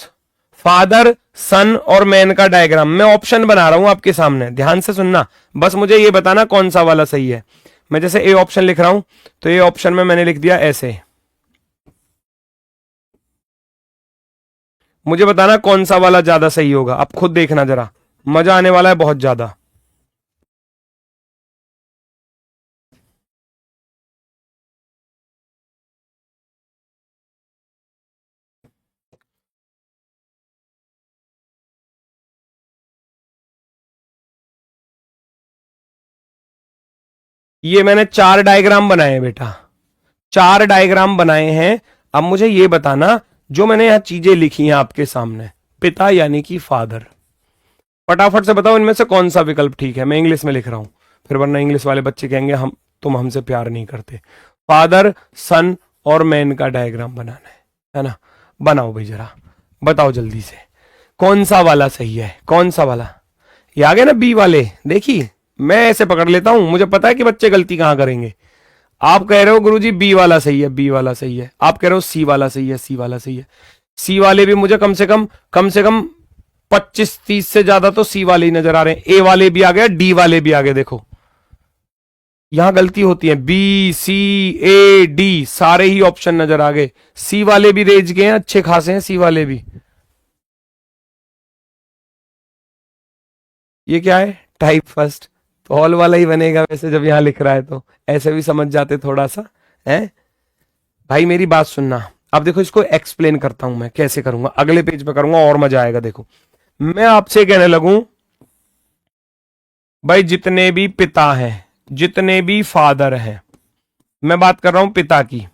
फादर सन और मैन का डायग्राम, मैं ऑप्शन बना रहा हूं आपके सामने, ध्यान से सुनना। बस मुझे ये बताना कौन सा वाला सही है। मैं जैसे ए ऑप्शन लिख रहा हूं तो ये ऑप्शन में मैंने लिख दिया ऐसे। मुझे बताना कौन सा वाला ज्यादा सही होगा, आप खुद देखना जरा, मजा आने वाला है बहुत ज्यादा। ये मैंने 4 डायग्राम बनाए हैं बेटा, 4 डायग्राम बनाए हैं। अब मुझे ये बताना, जो मैंने यहां चीजें लिखी हैं आपके सामने, पिता यानी कि फादर, फटाफट से बताओ इनमें से कौन सा विकल्प ठीक है। मैं इंग्लिश में लिख रहा हूं, फिर वरना इंग्लिश वाले बच्चे कहेंगे हम तुम हमसे प्यार नहीं करते। फादर सन और मैन का डायग्राम बनाना है ना? बनाओ भाई जरा, बताओ जल्दी से कौन सा वाला सही है, कौन सा वाला। ये आ गए ना बी वाले, देखिए मैं ऐसे पकड़ लेता हूं, मुझे पता है कि बच्चे गलती कहां करेंगे। आप कह रहे हो गुरुजी बी वाला सही है, बी वाला सही है। आप कह रहे हो सी वाला सही है, सी वाला सही है। सी वाले भी मुझे कम से कम 25-30 से ज्यादा तो सी वाले ही नजर आ रहे हैं। ए वाले भी आ गए, डी वाले भी आ गए। देखो यहां गलती होती है, बी सी ए डी सारे ही ऑप्शन नजर आ गए। सी वाले भी रेज गए हैं, अच्छे खासे हैं सी वाले भी। ये क्या है? टाइप फर्स्ट, तो ऑल वाला ही बनेगा वैसे, जब यहां लिख रहा है तो ऐसे भी समझ जाते थोड़ा सा है। भाई मेरी बात सुनना, अब देखो इसको एक्सप्लेन करता हूं मैं कैसे करूंगा, अगले पेज पे करूंगा और मजा आएगा। देखो मैं आपसे कहने लगूं भाई जितने भी पिता हैं, जितने भी फादर हैं, मैं बात कर रहा हूं पिता की,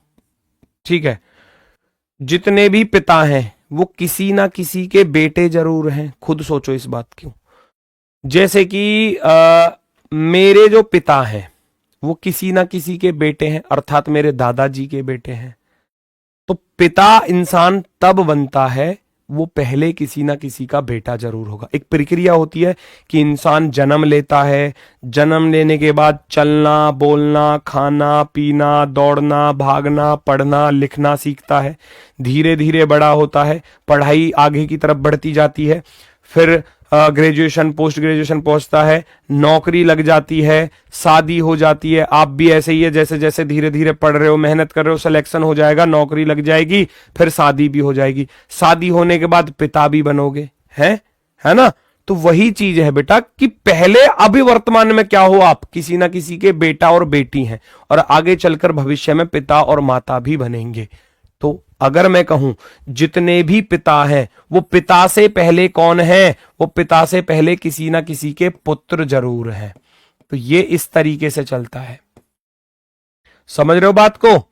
ठीक है, जितने भी पिता हैं वो किसी ना किसी के बेटे जरूर हैं। खुद सोचो इस बात क्यों। जैसे कि मेरे जो पिता हैं वो किसी ना किसी के बेटे हैं, अर्थात मेरे दादाजी के बेटे हैं। तो पिता इंसान तब बनता है, वो पहले किसी ना किसी का बेटा जरूर होगा। एक प्रक्रिया होती है कि इंसान जन्म लेता है, जन्म लेने के बाद चलना, बोलना, खाना, पीना, दौड़ना, भागना, पढ़ना, लिखना सीखता है, धीरे धीरे बड़ा होता है, पढ़ाई आगे की तरफ बढ़ती जाती है, फिर ग्रेजुएशन, पोस्ट ग्रेजुएशन पहुंचता है, नौकरी लग जाती है, शादी हो जाती है। आप भी ऐसे ही है, जैसे जैसे धीरे धीरे पढ़ रहे हो, मेहनत कर रहे हो, सिलेक्शन हो जाएगा, नौकरी लग जाएगी, फिर शादी भी हो जाएगी। शादी होने के बाद पिता भी बनोगे, है ना। तो वही चीज है बेटा कि पहले अभी वर्तमान में क्या हो, आप किसी ना किसी के बेटा और बेटी हैं, और आगे चलकर भविष्य में पिता और माता भी बनेंगे। तो अगर मैं कहूं जितने भी पिता हैं वो पिता से पहले कौन है, वो पिता से पहले किसी ना किसी के पुत्र जरूर हैं। तो ये इस तरीके से चलता है, समझ रहे हो बात को।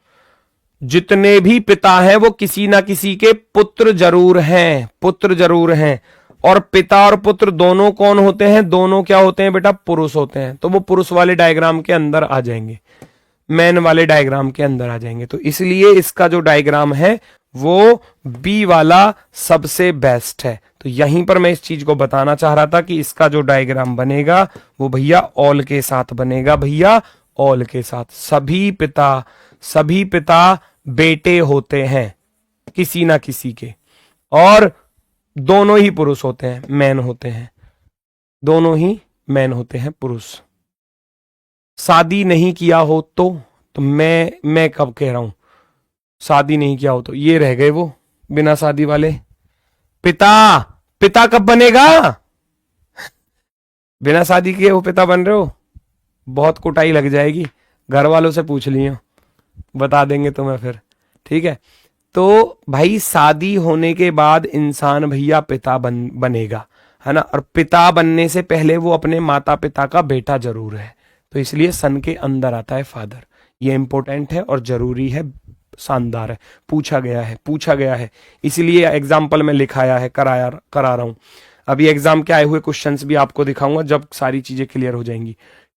जितने भी पिता हैं वो किसी ना किसी के पुत्र जरूर हैं, पुत्र जरूर हैं। और पिता और पुत्र दोनों कौन होते हैं, दोनों क्या होते हैं बेटा, पुरुष होते हैं। तो वो पुरुष वाले डायग्राम के अंदर आ जाएंगे, मैन वाले डायग्राम के अंदर आ जाएंगे। तो इसलिए इसका जो डायग्राम है वो बी वाला सबसे बेस्ट है। तो यहीं पर मैं इस चीज को बताना चाह रहा था कि इसका जो डायग्राम बनेगा वो भैया ऑल के साथ बनेगा, भैया ऑल के साथ। सभी पिता बेटे होते हैं किसी ना किसी के, और दोनों ही पुरुष होते हैं, मैन होते हैं, दोनों ही मैन होते हैं, पुरुष। शादी नहीं किया हो तो मैं कब कह रहा हूं शादी नहीं किया हो, तो ये रह गए वो बिना शादी वाले। पिता कब बनेगा, बिना शादी किए वो पिता बन रहे हो, बहुत कुटाई लग जाएगी, घर वालों से पूछ लियो, बता देंगे तुम्हें फिर, ठीक है। तो भाई शादी होने के बाद इंसान भैया पिता बनेगा, है ना। और पिता बनने से पहले वो अपने माता पिता का बेटा जरूर है। तो इसलिए सन के अंदर आता है फादर। ये इंपॉर्टेंट है और जरूरी है, शानदार है, पूछा गया है, इसलिए एग्जाम्पल में लिखाया है, करा रहा हूं। अभी एग्जाम के आए हुए क्वेश्चंस भी आपको दिखाऊंगा जब सारी चीजें क्लियर हो जाएंगी।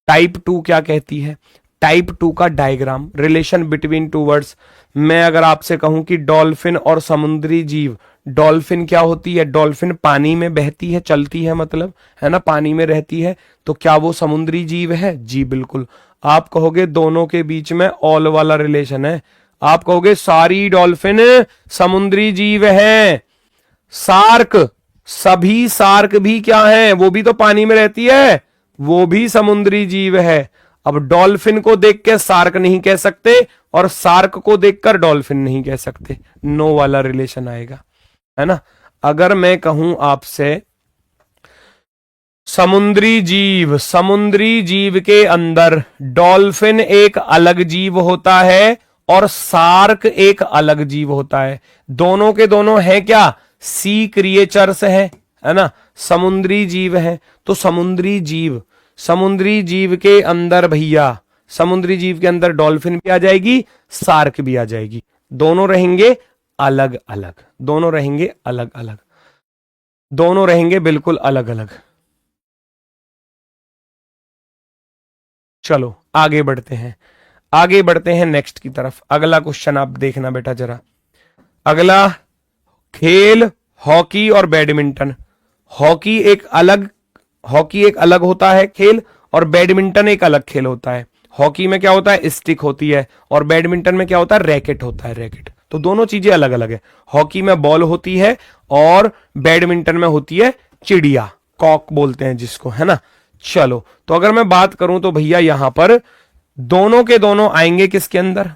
टाइप 2 क्या कहती है, टाइप 2 का diagram, relation between two words. मैं अगर आपसे कहूं कि डॉल्फिन और समुद्री जीव, डॉल्फिन क्या होती है, डॉल्फिन पानी में बहती है, चलती है, मतलब है ना, पानी में रहती है, तो क्या वो समुद्री जीव है, जी बिल्कुल। आप कहोगे दोनों के बीच में ऑल वाला रिलेशन है, आप कहोगे सारी डॉल्फिन समुद्री जीव है। सभी शार्क भी क्या है, वो भी तो पानी में रहती है, वो भी समुद्री जीव है। अब डॉल्फिन को देख के शार्क नहीं कह सकते और शार्क को देखकर डॉल्फिन नहीं कह सकते, नो वाला रिलेशन आएगा, है ना। अगर मैं कहूं आपसे समुद्री जीव के अंदर डॉल्फिन एक अलग जीव होता है और शार्क एक अलग जीव होता है, दोनों के दोनों है क्या, सी क्रिएचर्स है ना, समुद्री जीव है। तो समुद्री जीव के अंदर भैया, समुद्री जीव के अंदर डॉल्फिन भी आ जाएगी, शार्क भी आ जाएगी, दोनों रहेंगे अलग अलग, दोनों रहेंगे बिल्कुल अलग अलग। चलो आगे बढ़ते हैं नेक्स्ट की तरफ। अगला क्वेश्चन आप देखना बेटा जरा, अगला खेल हॉकी और बैडमिंटन। हॉकी एक अलग होता है खेल, और बैडमिंटन एक अलग खेल होता है। हॉकी में क्या होता है, स्टिक होती है, और बैडमिंटन में क्या होता है, रैकेट होता है, रैकेट। तो दोनों चीजें अलग अलग है। हॉकी में बॉल होती है और बैडमिंटन में होती है चिड़िया, कॉक बोलते हैं जिसको, है ना। चलो तो अगर मैं बात करूं तो भैया यहां पर दोनों के दोनों आएंगे किसके अंदर,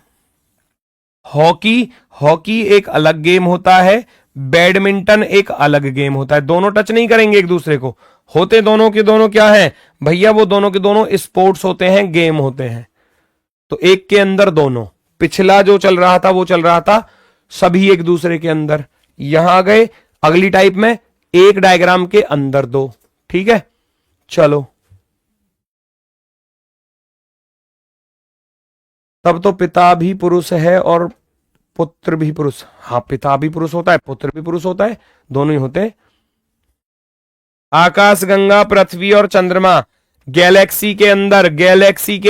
हॉकी एक अलग गेम होता है, बैडमिंटन एक अलग गेम होता है, दोनों टच नहीं करेंगे एक दूसरे को, होते दोनों के दोनों क्या है भैया, वो दोनों के दोनों स्पोर्ट्स होते हैं, गेम होते हैं। तो एक के अंदर दोनों, पिछला जो चल रहा था वो चल रहा था सभी एक दूसरे के अंदर, यहां आ गए अगली टाइप में एक डायग्राम के अंदर दो, ठीक है। चलो तब तो पिता भी पुरुष है और पुत्र भी पुरुष। हाँ, पिता भी पुरुष होता है, पुत्र भी पुरुष होता है, दोनों ही होते हैं। आकाश गंगा पृथ्वी और चंद्रमा गैलेक्सी के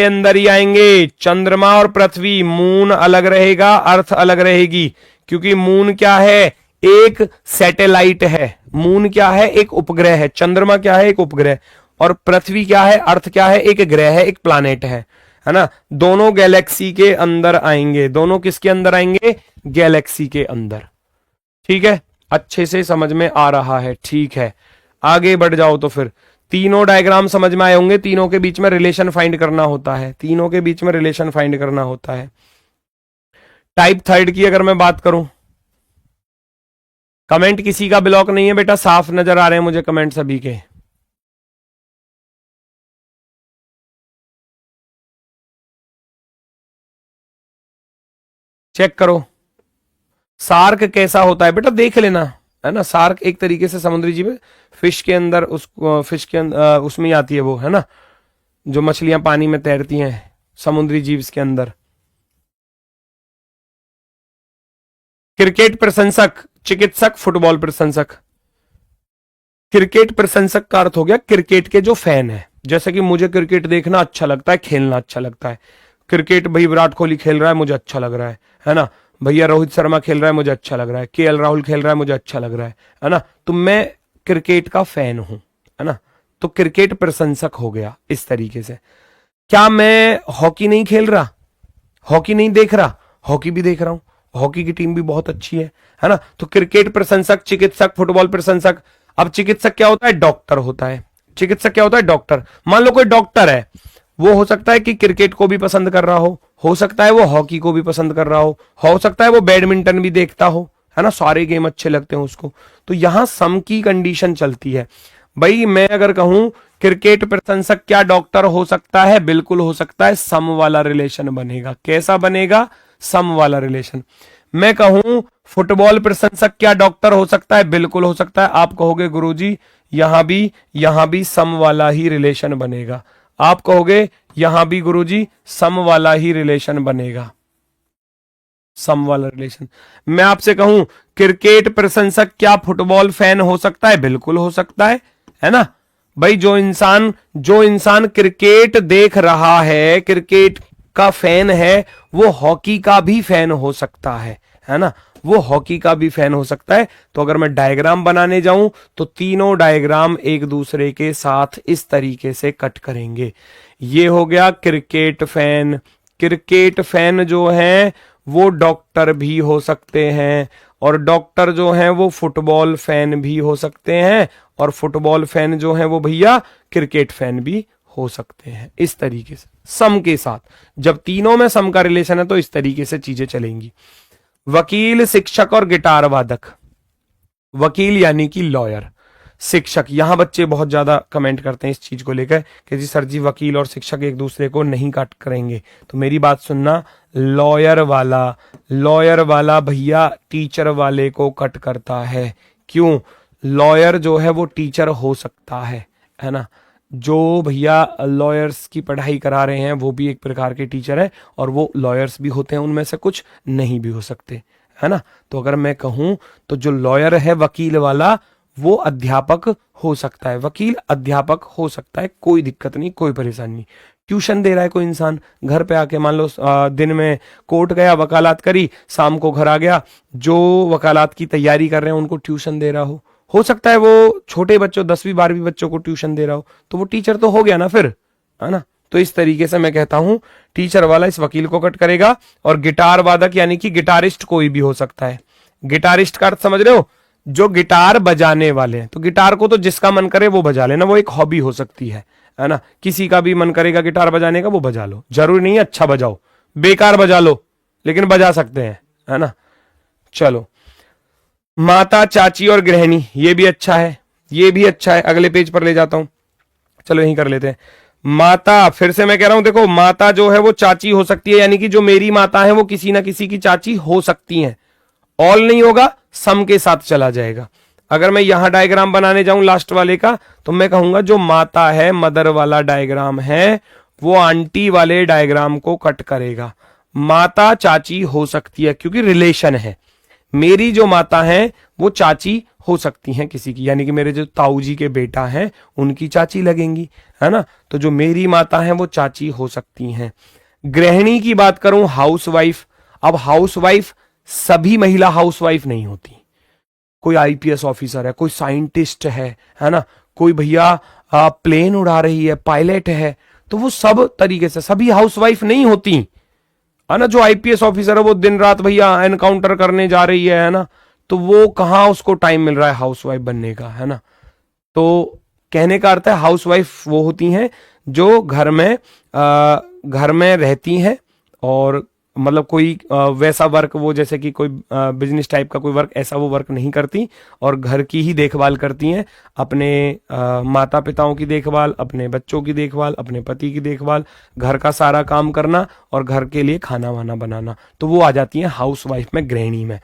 अंदर ही आएंगे। चंद्रमा और पृथ्वी, मून अलग रहेगा, अर्थ अलग रहेगी, क्योंकि मून क्या है, एक सैटेलाइट है। मून क्या है, एक उपग्रह है। चंद्रमा क्या है, एक उपग्रह। और पृथ्वी क्या है, अर्थ क्या है, एक ग्रह है, एक प्लानेट है ना। दोनों गैलेक्सी के अंदर आएंगे। दोनों किसके अंदर आएंगे, गैलेक्सी के अंदर। ठीक है, अच्छे से समझ में आ रहा है, ठीक है। आगे बढ़ जाओ तो फिर तीनों डायग्राम समझ में आए होंगे। तीनों के बीच में रिलेशन फाइंड करना होता है, तीनों के बीच में रिलेशन फाइंड करना होता है। टाइप थर्ड की अगर मैं बात करूं, कमेंट किसी का ब्लॉक नहीं है बेटा, साफ नजर आ रहे हैं मुझे कमेंट सभी के। चेक करो सार्क कैसा होता है बेटा, देख लेना, है ना। सार्क एक तरीके से समुद्री जीव है, फिश के अंदर फिश के अंदर उसमें ही आती है वो, है ना, जो मछलियां पानी में तैरती हैं समुद्री जीव के अंदर। क्रिकेट प्रशंसक, चिकित्सक, फुटबॉल प्रशंसक। क्रिकेट प्रशंसक का अर्थ हो गया क्रिकेट के जो फैन है। जैसे कि मुझे क्रिकेट देखना अच्छा लगता है, खेलना अच्छा लगता है। क्रिकेट भाई विराट कोहली खेल रहा है, मुझे अच्छा लग रहा है ना। भैया रोहित शर्मा खेल रहा है, मुझे अच्छा लग रहा है। केएल राहुल खेल रहा है, मुझे अच्छा लग रहा है ना। तो मैं क्रिकेट का फैन हूं, है ना। तो क्रिकेट प्रशंसक हो गया इस तरीके से। क्या मैं हॉकी नहीं खेल रहा, हॉकी नहीं देख रहा, हॉकी भी देख रहा हूं, हॉकी की टीम भी बहुत अच्छी है ना। तो क्रिकेट प्रशंसक, चिकित्सक, फुटबॉल प्रशंसक। अब चिकित्सक क्या होता है, डॉक्टर होता है। चिकित्सक क्या होता है, डॉक्टर। मान लो कोई डॉक्टर है, वो हो सकता है कि क्रिकेट को भी पसंद कर रहा हो सकता है वो हॉकी को भी पसंद कर रहा हो सकता है वो बैडमिंटन भी देखता हो, है ना। सारे गेम अच्छे लगते हैं उसको। तो यहां सम की कंडीशन चलती है। भाई मैं अगर कहूं क्रिकेट प्रशंसक क्या डॉक्टर हो सकता है, बिल्कुल हो सकता है, सम वाला रिलेशन बनेगा। कैसा बनेगा, सम वाला रिलेशन। मैं कहूं फुटबॉल प्रशंसक क्या डॉक्टर हो सकता है, बिल्कुल हो सकता है। आप कहोगे गुरुजी यहां भी सम वाला ही रिलेशन बनेगा। आप कहोगे यहां भी गुरुजी सम वाला ही रिलेशन बनेगा, सम वाला रिलेशन। मैं आपसे कहूं क्रिकेट प्रशंसक क्या फुटबॉल फैन हो सकता है, बिल्कुल हो सकता है ना। भाई जो इंसान क्रिकेट देख रहा है, क्रिकेट का फैन है, वो हॉकी का भी फैन हो सकता है ना। वो हॉकी का भी फैन हो सकता है। तो अगर मैं डायग्राम बनाने जाऊं तो तीनों डायग्राम एक दूसरे के साथ इस तरीके से कट करेंगे। ये हो गया क्रिकेट फैन। क्रिकेट फैन जो है वो डॉक्टर भी हो सकते हैं, और डॉक्टर जो हैं वो फुटबॉल फैन भी हो सकते हैं, और फुटबॉल फैन जो हैं वो भैया क्रिकेट फैन भी हो सकते हैं। इस तरीके से सम के साथ, जब तीनों में सम का रिलेशन है तो इस तरीके से चीजें चलेंगी। वकील, शिक्षक और गिटार वादक। वकील यानी कि लॉयर, शिक्षक, यहां बच्चे बहुत ज्यादा कमेंट करते हैं इस चीज को लेकर कि जी सर जी वकील और शिक्षक एक दूसरे को नहीं काट करेंगे। तो मेरी बात सुनना, लॉयर वाला भैया टीचर वाले को कट करता है। क्यों, लॉयर जो है वो टीचर हो सकता है ना। जो भैया लॉयर्स की पढ़ाई करा रहे हैं वो भी एक प्रकार के टीचर है, और वो लॉयर्स भी होते हैं, उनमें से कुछ नहीं भी हो सकते, है ना। तो अगर मैं कहूं तो जो लॉयर है वकील वाला, वो अध्यापक हो सकता है। वकील अध्यापक हो सकता है, कोई दिक्कत नहीं, कोई परेशानी नहीं। ट्यूशन दे रहा है कोई इंसान, घर पे आके मान लो दिन में कोर्ट गया, वकालत करी, शाम को घर आ गया, जो वकालत की तैयारी कर रहे हैं उनको ट्यूशन दे रहा हो सकता है वो छोटे बच्चों 10वीं 12वीं बच्चों को ट्यूशन दे रहा हो, तो वो टीचर तो हो गया ना फिर, है ना। तो इस तरीके से मैं कहता हूं टीचर वाला इस वकील को कट करेगा। और गिटार वादक यानी कि गिटारिस्ट कोई भी हो सकता है। गिटारिस्ट का अर्थ समझ रहे हो, जो गिटार बजाने वाले हैं। तो गिटार को तो जिसका मन करे वो बजा लेना, वो एक हॉबी हो सकती है ना। किसी का भी मन करेगा गिटार बजाने का, वो बजा लो, जरूरी नहीं है अच्छा बजाओ, बेकार बजा लो, लेकिन बजा सकते हैं, है ना। चलो, माता, चाची और गृहिणी, ये भी अच्छा है, ये भी अच्छा है। अगले पेज पर ले जाता हूं, चलो यहीं कर लेते हैं। माता, फिर से मैं कह रहा हूं, देखो माता जो है वो चाची हो सकती है, यानी कि जो मेरी माता है वो किसी ना किसी की चाची हो सकती हैं। ऑल नहीं होगा, सम के साथ चला जाएगा। अगर मैं यहां डायग्राम बनाने जाऊं लास्ट वाले का, तो मैं कहूंगा जो माता है, मदर वाला डायग्राम है, वो आंटी वाले डायग्राम को कट करेगा। माता चाची हो सकती है क्योंकि रिलेशन है। मेरी जो माता है वो चाची हो सकती हैं किसी की, यानी कि मेरे जो ताऊ जी के बेटा हैं उनकी चाची लगेंगी, है ना। तो जो मेरी माता है वो चाची हो सकती हैं। गृहिणी की बात करूं, हाउसवाइफ। अब हाउसवाइफ सभी महिला हाउसवाइफ नहीं होती। कोई आईपीएस ऑफिसर है, कोई साइंटिस्ट है ना, कोई भैया प्लेन उड़ा रही है, पायलट है, तो वो सब तरीके से सभी हाउसवाइफ नहीं होती, है ना। जो आईपीएस ऑफिसर है वो दिन रात भैया एनकाउंटर करने जा रही है ना, तो वो कहां उसको टाइम मिल रहा है हाउसवाइफ बनने का, है ना। तो कहने का अर्थ है हाउसवाइफ वो होती हैं जो घर में रहती हैं और मतलब कोई वैसा वर्क, वो जैसे कि कोई बिजनेस टाइप का कोई वर्क, ऐसा वो वर्क नहीं करती और घर की ही देखभाल करती हैं। अपने माता पिताओं की देखभाल, अपने बच्चों की देखभाल, अपने पति की देखभाल, घर का सारा काम करना और घर के लिए खाना वाना बनाना, तो वो आ जाती हैं हाउसवाइफ में, गृहिणी में।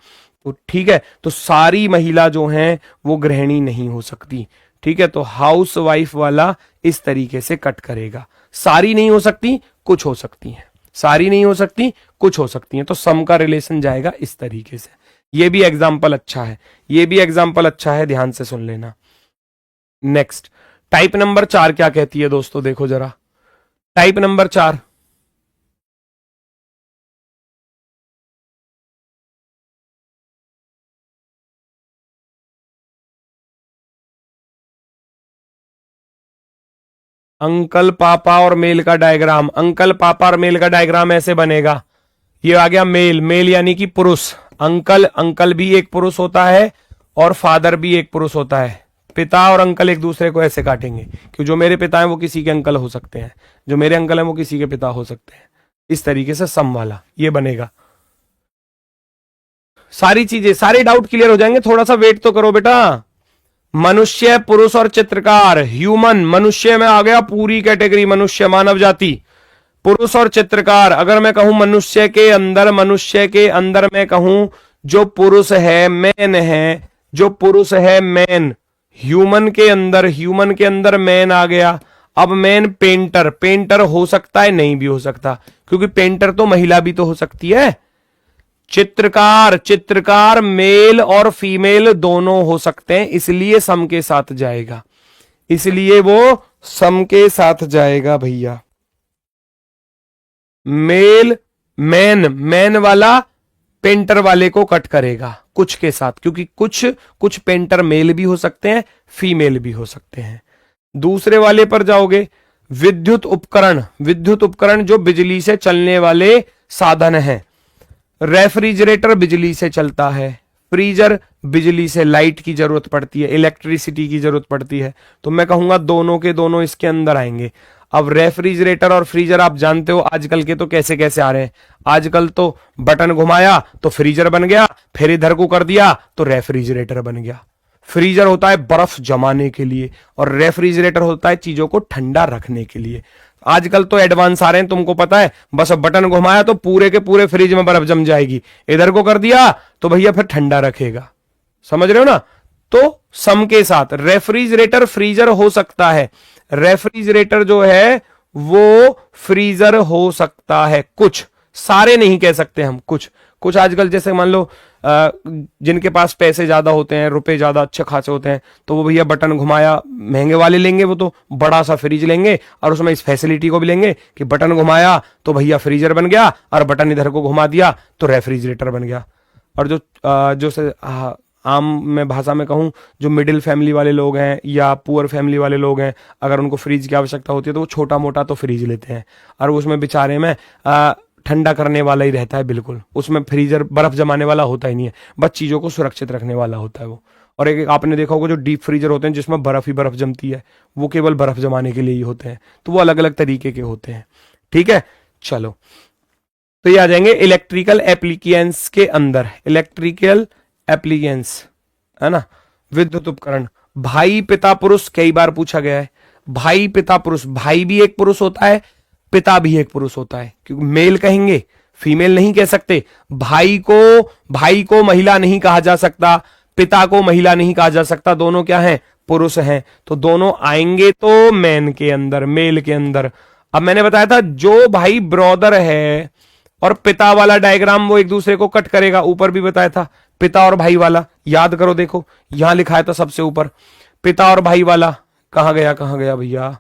तो ठीक है, तो सारी महिला जो हैं वो गृहिणी नहीं हो सकती। ठीक है, तो हाउसवाइफ वाला इस तरीके से कट करेगा। सारी नहीं हो सकती, कुछ हो सकती हैं। सारी नहीं हो सकती, कुछ हो सकती हैं, तो सम का रिलेशन जाएगा इस तरीके से। ये भी एग्जाम्पल अच्छा है, ये भी एग्जाम्पल अच्छा है, ध्यान से सुन लेना। नेक्स्ट, टाइप नंबर 4 क्या कहती है दोस्तों, देखो जरा। टाइप नंबर 4, अंकल पापा और मेल का डायग्राम। अंकल पापा और मेल का डायग्राम ऐसे बनेगा। ये आ गया मेल, मेल यानी कि पुरुष। अंकल भी एक पुरुष होता है और फादर भी एक पुरुष होता है। पिता और अंकल एक दूसरे को ऐसे काटेंगे कि जो मेरे पिता हैं वो किसी के अंकल हो सकते हैं, जो मेरे अंकल हैं वो किसी के पिता हो सकते हैं। इस तरीके से सम वाला ये बनेगा। सारी चीजें, सारे डाउट क्लियर हो जाएंगे, थोड़ा सा वेट तो करो बेटा। मनुष्य, पुरुष और चित्रकार। ह्यूमन, मनुष्य में आ गया पूरी कैटेगरी, मनुष्य मानव जाति। पुरुष और चित्रकार, अगर मैं कहूं मनुष्य के अंदर मैं कहूं जो पुरुष है मैन है, जो पुरुष है मैन। ह्यूमन के अंदर मैन आ गया। अब मैन पेंटर, पेंटर हो सकता है, नहीं भी हो सकता, क्योंकि पेंटर तो महिला भी तो हो सकती है। चित्रकार मेल और फीमेल दोनों हो सकते हैं, इसलिए सम के साथ जाएगा, इसलिए वो सम के साथ जाएगा भैया। मेल, मैन वाला पेंटर वाले को कट करेगा कुछ के साथ, क्योंकि कुछ पेंटर मेल भी हो सकते हैं, फीमेल भी हो सकते हैं। दूसरे वाले पर जाओगे, विद्युत उपकरण जो बिजली से चलने वाले साधन हैं। रेफ्रिजरेटर बिजली से चलता है, फ्रीजर बिजली से, लाइट की जरूरत पड़ती है, इलेक्ट्रिसिटी की जरूरत पड़ती है, तो मैं कहूंगा दोनों के दोनों इसके अंदर आएंगे। अब रेफ्रिजरेटर और फ्रीजर आप जानते हो आजकल के तो कैसे कैसे आ रहे हैं। आजकल तो बटन घुमाया तो फ्रीजर बन गया, फिर इधर को कर दिया तो रेफ्रिजरेटर बन गया। फ्रीजर होता है बर्फ जमाने के लिए और रेफ्रिजरेटर होता है चीजों को ठंडा रखने के लिए। आजकल तो एडवांस आ रहे हैं, तुमको पता है, बस बटन घुमाया तो पूरे के पूरे फ्रिज में बर्फ जम जाएगी, इधर को कर दिया तो भैया फिर ठंडा रखेगा। समझ रहे हो ना। तो सम के साथ रेफ्रिजरेटर फ्रीजर हो सकता है, रेफ्रिजरेटर जो है वो फ्रीजर हो सकता है, कुछ, सारे नहीं कह सकते हम, कुछ आजकल जैसे मान लो जिनके पास पैसे ज्यादा होते हैं, रुपए ज्यादा अच्छे खासे होते हैं, तो वो भैया बटन घुमाया, महंगे वाले लेंगे, वो तो बड़ा सा फ्रिज लेंगे और उसमें इस फैसिलिटी को भी लेंगे कि बटन घुमाया तो भैया फ्रीजर बन गया और बटन इधर को घुमा दिया तो रेफ्रिजरेटर बन गया। और जो आम में भाषा में कहूं, जो मिडिल फैमिली वाले लोग हैं या पुअर फैमिली वाले लोग हैं, अगर उनको फ्रिज की आवश्यकता होती है तो वो छोटा मोटा तो फ्रिज लेते हैं और उसमें बेचारे में ठंडा करने वाला ही रहता है, बिल्कुल उसमें फ्रीजर बर्फ जमाने वाला होता ही नहीं है, बस चीजों को सुरक्षित रखने वाला होता है वो। और एक आपने देखा होगा जो डीप फ्रीजर होते हैं जिसमें बर्फ ही बर्फ जमती है, वो केवल बर्फ जमाने के लिए ही होते हैं, तो वो अलग अलग तरीके के होते हैं। ठीक है, चलो तो ये आ जाएंगे इलेक्ट्रिकल एप्लीकेंस के अंदर, इलेक्ट्रिकल एप्लीकेंस, है ना, विद्युत उपकरण। भाई पिता पुरुष कई बार पूछा गया है, भाई पिता पुरुष, भाई भी एक पुरुष होता है, पिता भी एक पुरुष होता है, क्योंकि मेल कहेंगे, फीमेल नहीं कह सकते। भाई को महिला नहीं कहा जा सकता, पिता को महिला नहीं कहा जा सकता, दोनों क्या हैं, पुरुष हैं, तो दोनों आएंगे तो मैन के अंदर, मेल के अंदर। अब मैंने बताया था जो भाई ब्रदर है और पिता वाला डायग्राम वो एक दूसरे को कट करेगा, ऊपर भी बताया था पिता और भाई वाला, याद करो, देखो यहां लिखा था सबसे ऊपर पिता और भाई वाला, कहां गया भैया,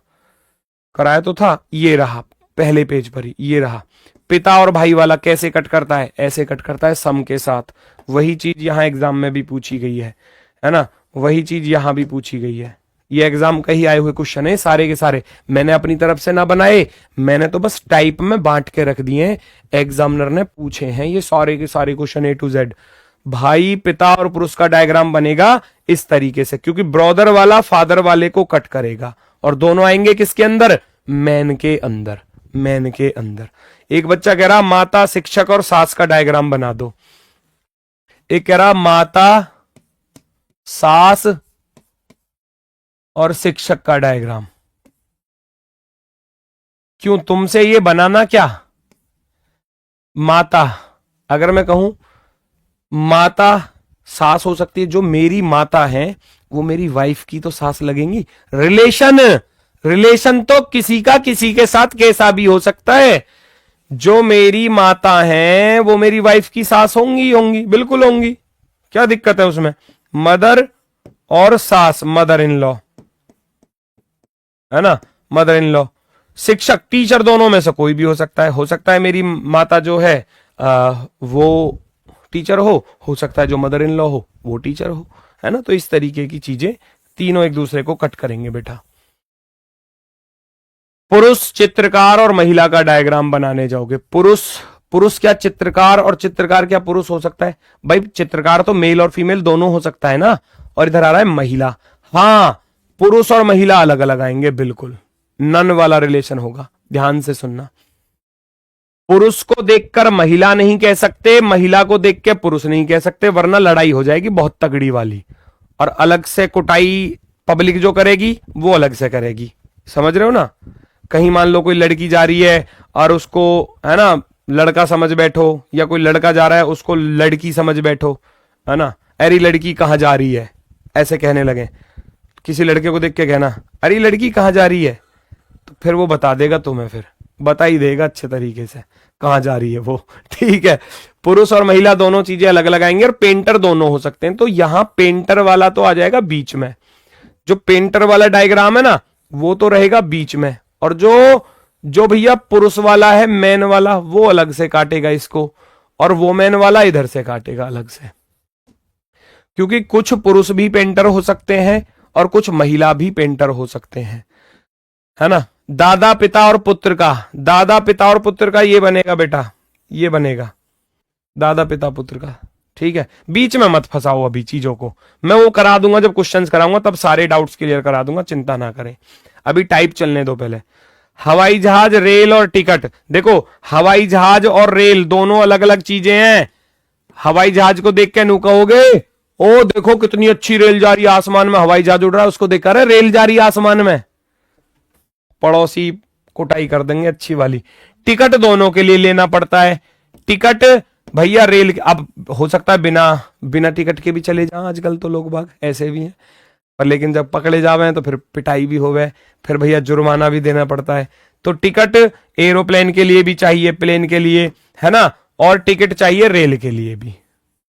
कराया तो था, ये रहा पहले पेज पर ही, ये रहा पिता और भाई वाला कैसे कट करता है, ऐसे कट करता है सम के साथ। वही चीज यहां एग्जाम में भी पूछी गई है ना, वही चीज यहां भी पूछी गई है। ये एग्जाम का ही आए हुए क्वेश्चन है सारे के सारे, मैंने अपनी तरफ से ना बनाए, मैंने तो बस टाइप में बांट के रख दिए, एग्जामिनर ने पूछे हैं ये सारे के सारे क्वेश्चन ए टू जेड। भाई पिता और पुरुष का डायग्राम बनेगा इस तरीके से, क्योंकि ब्रदर वाला फादर वाले को कट करेगा और दोनों आएंगे किसके अंदर, मैन के अंदर, मैन के अंदर। एक बच्चा कह रहा माता शिक्षक और सास का डायग्राम बना दो, एक कह रहा माता सास और शिक्षक का डायग्राम। क्यों तुमसे ये बनाना क्या, माता, अगर मैं कहूं माता सास हो सकती है, जो मेरी माता है वो मेरी वाइफ की तो सास लगेंगी। रिलेशन, रिलेशन तो किसी का किसी के साथ कैसा भी हो सकता है, जो मेरी माता है वो मेरी वाइफ की सास होंगी, होंगी बिल्कुल होंगी, क्या दिक्कत है उसमें। मदर और सास, मदर इन लॉ, है ना, मदर इन लॉ। शिक्षक टीचर दोनों में से कोई भी हो सकता है मेरी माता जो है वो टीचर हो सकता है जो मदर इन लॉ हो वो टीचर हो, है ना। तो इस तरीके की चीजें तीनों एक दूसरे को कट करेंगे बेटा। पुरुष चित्रकार और महिला का डायग्राम बनाने जाओगे, पुरुष क्या चित्रकार और चित्रकार क्या पुरुष हो सकता है, भाई चित्रकार तो मेल और फीमेल दोनों हो सकता है ना। और इधर आ रहा है महिला, हाँ पुरुष और महिला अलग अलग आएंगे, बिल्कुल नन वाला रिलेशन होगा, ध्यान से सुनना। पुरुष को देखकर महिला नहीं कह सकते, महिला को देख के पुरुष नहीं कह सकते, वरना लड़ाई हो जाएगी बहुत तगड़ी वाली। और अलग से कुटाई पब्लिक जो करेगी वो अलग से करेगी, समझ रहे हो ना। कहीं मान लो कोई लड़की जा रही है और उसको, है ना, लड़का समझ बैठो, या कोई लड़का जा रहा है उसको लड़की समझ बैठो, है ना। अरे लड़की कहां जा रही है, ऐसे कहने लगे, किसी लड़के को देख के कहना अरे लड़की कहां जा रही है, तो फिर वो बता देगा तुम्हें, फिर बता ही देगा अच्छे तरीके से कहां जा रही है वो, ठीक है। पुरुष और महिला दोनों चीजें अलग अलग आएंगी, और पेंटर दोनों हो सकते हैं। तो यहां पेंटर वाला तो आ जाएगा बीच में, जो पेंटर वाला डायग्राम है ना वो तो रहेगा बीच में, और जो भैया पुरुष वाला है मैन वाला वो अलग से काटेगा इसको, और वो मैन वाला इधर से काटेगा अलग से, क्योंकि कुछ पुरुष भी पेंटर हो सकते हैं और कुछ महिला भी पेंटर हो सकते हैं, है ना। दादा पिता और पुत्र का, दादा पिता और पुत्र का ये बनेगा बेटा, ये बनेगा दादा पिता पुत्र का, ठीक है। बीच में मत फंसाओ अभी चीजों को, मैं वो करा दूंगा जब क्वेश्चंस कराऊंगा तब सारे डाउट्स क्लियर करा दूंगा, चिंता ना करें, अभी टाइप चलने दो पहले। हवाई जहाज, रेल और टिकट, देखो हवाई जहाज और रेल दोनों अलग अलग चीजें हैं। हवाई जहाज को देख के नू कहोगे ओ देखो कितनी अच्छी रेल जा रही है आसमान में, हवाई जहाज उड़ रहा है, उसको देख कर रेल जा रही है आसमान में, पड़ोसी कुटाई कर देंगे अच्छी वाली। टिकट दोनों के लिए लेना पड़ता है, टिकट भैया रेल, अब हो सकता है बिना टिकट के भी चले जाएं, आजकल तो लोग बाग ऐसे भी हैं, पर लेकिन जब पकड़े जावे तो फिर पिटाई भी होवे, फिर भैया जुर्माना भी देना पड़ता है। तो टिकट एरोप्लेन के लिए भी चाहिए, प्लेन के लिए, है ना, और टिकट चाहिए रेल के लिए भी,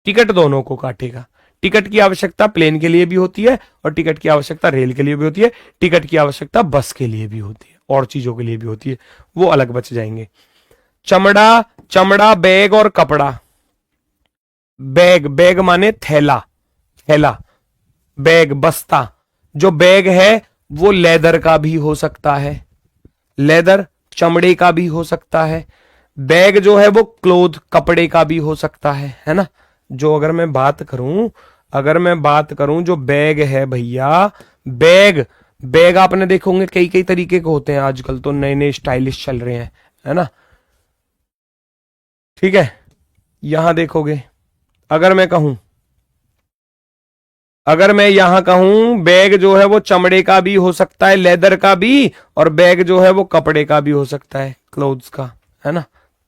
टिकट दोनों को काटेगा। टिकट की आवश्यकता प्लेन के लिए भी होती है और टिकट की आवश्यकता रेल के लिए भी होती है, टिकट की आवश्यकता बस के लिए भी होती है और चीजों के लिए भी होती है, वो अलग बच जाएंगे। चमड़ा, बैग और कपड़ा। बैग माने थैला, बैग बस्ता, जो बैग है वो लेदर का भी हो सकता है, लेदर चमड़े का भी हो सकता है। बैग जो है वो क्लोथ कपड़े का भी हो सकता है ना। जो अगर मैं बात करूं जो बैग है भैया, बैग आपने देखोगे कई तरीके के होते हैं, आजकल तो नए स्टाइलिश चल रहे हैं, है ना, ठीक है। यहां देखोगे अगर मैं यहां कहूं बैग जो है वो चमड़े का भी हो सकता है, लेदर का भी, और बैग जो है वो कपड़े का भी हो सकता है, क्लोथ्स का, है ना।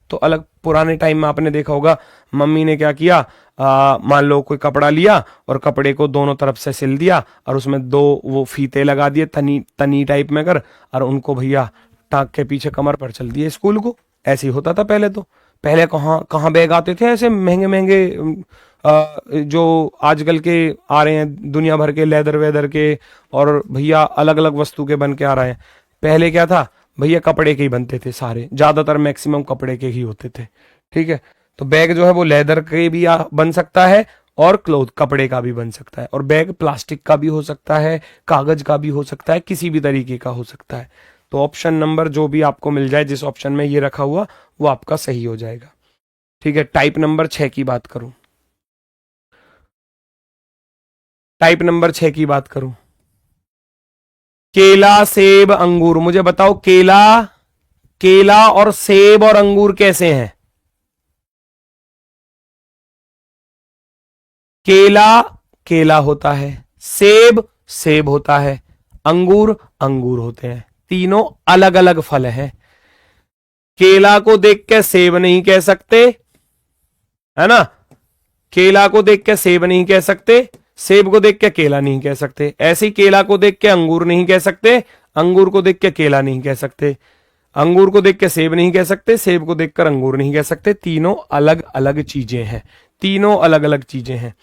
तो अलग पुराने टाइम में आपने देखा होगा मम्मी ने क्या किया, मान लो कोई कपड़ा लिया और कपड़े को दोनों तरफ से सिल दिया और उसमें दो वो फीते लगा दिए तनी टाइप में कर, और उनको भैया टांग के पीछे कमर पर चल दिए स्कूल को, ऐसे ही होता था पहले। तो पहले कहाँ कहाँ बैग आते थे ऐसे महंगे महंगे, जो आजकल के आ रहे हैं दुनिया भर के लेदर वेदर के, और भैया अलग अलग वस्तु के बन के आ रहे हैं। पहले क्या था भैया, कपड़े के ही बनते थे सारे, ज्यादातर मैक्सिमम कपड़े के ही होते थे। ठीक है, तो बैग जो है वो लेदर के भी बन सकता है और क्लोथ कपड़े का भी बन सकता है, और बैग प्लास्टिक का भी हो सकता है, कागज का भी हो सकता है, किसी भी तरीके का हो सकता है। तो ऑप्शन नंबर जो भी आपको मिल जाए, जिस ऑप्शन में ये रखा हुआ, वो आपका सही हो जाएगा। ठीक है, टाइप नंबर 6 की बात करूं, टाइप नंबर 6 की बात करूं, केला सेब अंगूर। मुझे बताओ केला, केला और सेब और अंगूर कैसे हैं? केला केला होता है, सेब सेब होता है, अंगूर अंगूर होते हैं। तीनों अलग अलग फल हैं। केला को देख के सेब नहीं कह सकते, है ना, केला को देख के सेब नहीं कह सकते, सेब को देख के केला नहीं कह सकते। ऐसे ही केला को देख के अंगूर नहीं कह सकते, अंगूर को देख के केला नहीं कह सकते, अंगूर को देख के सेब नहीं कह सकते, सेब को देखकर अंगूर नहीं कह सकते। तीनों अलग अलग चीजें हैं, तीनों अलग अलग चीजें हैं।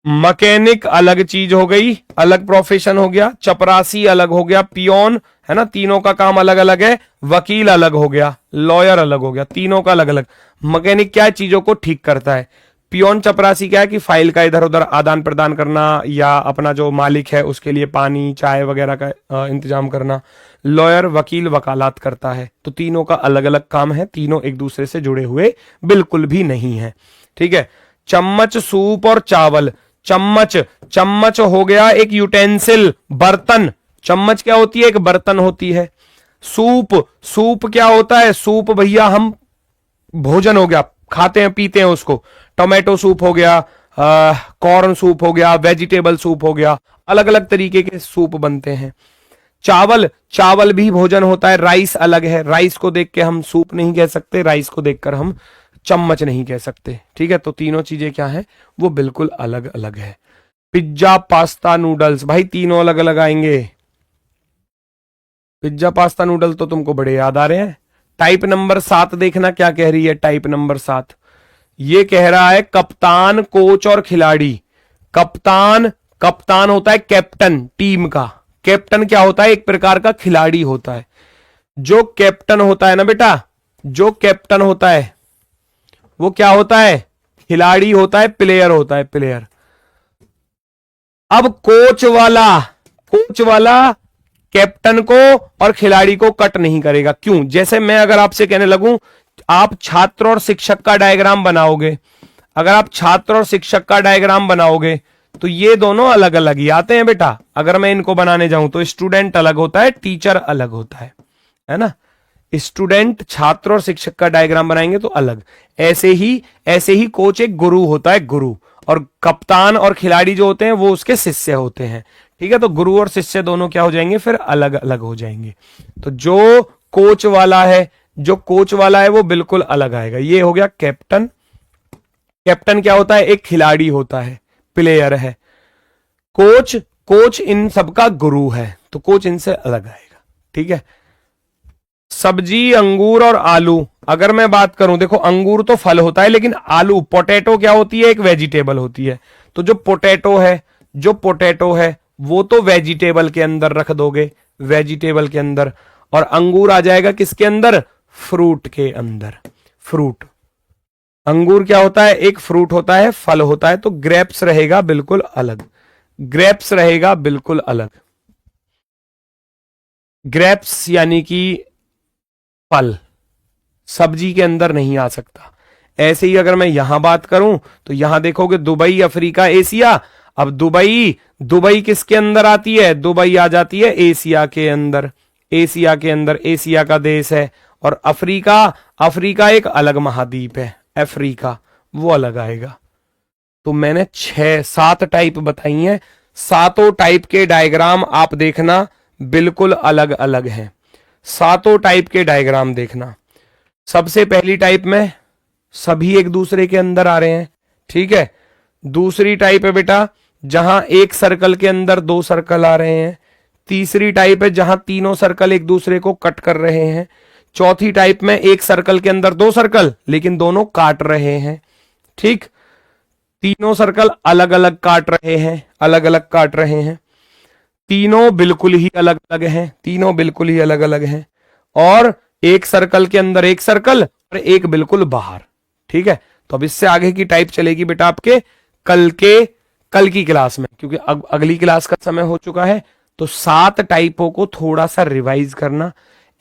मैकेनिक अलग चीज हो गई, अलग प्रोफेशन हो गया, चपरासी अलग हो गया, पियोन, है ना, तीनों का काम अलग अलग है। वकील अलग हो गया, लॉयर अलग हो गया, तीनों का अलग अलग। मैकेनिक क्या है, चीजों को ठीक करता है। पियोन चपरासी क्या है कि फाइल का इधर उधर आदान प्रदान करना, या अपना जो मालिक है उसके लिए पानी चाय वगैरह का इंतजाम करना। लॉयर वकील वकालत करता है। तो तीनों का अलग अलग काम है, तीनों एक दूसरे से जुड़े हुए बिल्कुल भी नहीं है। ठीक है, चम्मच सूप और चावल। चम्मच, चम्मच हो गया एक यूटेंसिल, बर्तन। चम्मच क्या होती है, एक बर्तन होती है। सूप, सूप क्या होता है, सूप भैया हम भोजन हो गया, खाते हैं पीते हैं उसको। टोमेटो सूप हो गया, कॉर्न सूप हो गया, वेजिटेबल सूप हो गया, अलग अलग तरीके के सूप बनते हैं। चावल, चावल भी भोजन होता है। राइस अलग है, राइस को देख के हम सूप नहीं कह सकते, राइस को देखकर हम चम्मच नहीं कह सकते। ठीक है, तो तीनों चीजें क्या है, वो बिल्कुल अलग अलग है। पिज्जा पास्ता नूडल्स, भाई तीनों अलग अलग आएंगे। पिज्जा पास्ता नूडल तो तुमको बड़े याद आ रहे हैं। टाइप नंबर 7 देखना क्या कह रही है। टाइप नंबर 7 ये कह रहा है कप्तान, कोच और खिलाड़ी। कप्तान, कप्तान होता है कैप्टन टीम का। कैप्टन क्या होता है, एक प्रकार का खिलाड़ी होता है। जो कैप्टन होता है ना बेटा, जो कैप्टन होता है वो क्या होता है, खिलाड़ी होता है, प्लेयर होता है, प्लेयर। अब कोच वाला, कोच वाला कैप्टन को और खिलाड़ी को कट नहीं करेगा। क्यों? जैसे मैं अगर आपसे कहने लगूं आप छात्र और शिक्षक का डायग्राम बनाओगे, अगर आप छात्र और शिक्षक का डायग्राम बनाओगे तो ये दोनों अलग अलग ही आते हैं बेटा। अगर मैं इनको बनाने जाऊं तो स्टूडेंट अलग होता है, टीचर अलग होता है ना। स्टूडेंट, छात्र और शिक्षक का डायग्राम बनाएंगे तो अलग। ऐसे ही कोच एक गुरु होता है, गुरु। और कप्तान और खिलाड़ी जो होते हैं वो उसके शिष्य होते हैं। ठीक है, तो गुरु और शिष्य दोनों क्या हो जाएंगे, फिर अलग अलग हो जाएंगे। तो जो कोच वाला है, जो कोच वाला है वो बिल्कुल अलग आएगा। ये हो गया कैप्टन। कैप्टन क्या होता है, एक खिलाड़ी होता है, प्लेयर है। कोच, कोच इन सबका गुरु है, तो कोच इनसे अलग आएगा। ठीक है, सब्जी, अंगूर और आलू। अगर मैं बात करूं, देखो अंगूर तो फल होता है, लेकिन आलू, पोटैटो क्या होती है, एक वेजिटेबल होती है। तो जो पोटैटो है, जो पोटैटो है वो तो वेजिटेबल के अंदर रख दोगे, वेजिटेबल के अंदर। और अंगूर आ जाएगा किसके अंदर, फ्रूट के अंदर। फ्रूट, अंगूर क्या होता है, एक फ्रूट होता है, फल होता है। तो ग्रेप्स रहेगा बिल्कुल अलग, ग्रेप्स रहेगा बिल्कुल अलग। ग्रेप्स यानी कि फल, सब्जी के अंदर नहीं आ सकता। ऐसे ही अगर मैं यहां बात करूं तो यहां देखोगे दुबई, अफ्रीका, एशिया। अब दुबई, दुबई किसके अंदर आती है, दुबई आ जाती है एशिया के अंदर। एशिया के अंदर, एशिया का देश है। और अफ्रीका, अफ्रीका एक अलग महाद्वीप है, अफ्रीका, वो अलग आएगा। तो मैंने 6-7 टाइप बताई हैं। सातों टाइप के डायग्राम आप देखना बिल्कुल अलग अलग हैं। सातों टाइप के डायग्राम देखना। सबसे पहली टाइप में सभी एक दूसरे के अंदर आ रहे हैं। ठीक है, दूसरी टाइप है बेटा जहां एक सर्कल के अंदर 2 सर्कल आ रहे हैं। तीसरी टाइप है जहां तीनों सर्कल एक दूसरे को कट कर रहे हैं। चौथी टाइप में एक सर्कल के अंदर दो सर्कल लेकिन दोनों काट रहे हैं, ठीक। तीनों सर्कल अलग अलग काट रहे हैं, अलग अलग काट रहे हैं, तीनों बिल्कुल ही अलग अलग हैं, तीनों बिल्कुल ही अलग अलग हैं, और एक सर्कल के अंदर एक सर्कल और एक बिल्कुल बाहर, ठीक है। तो अब इससे आगे की टाइप चलेगी बेटा आपके कल की क्लास में, क्योंकि अगली क्लास का समय हो चुका है। तो 7 टाइपों को थोड़ा सा रिवाइज करना।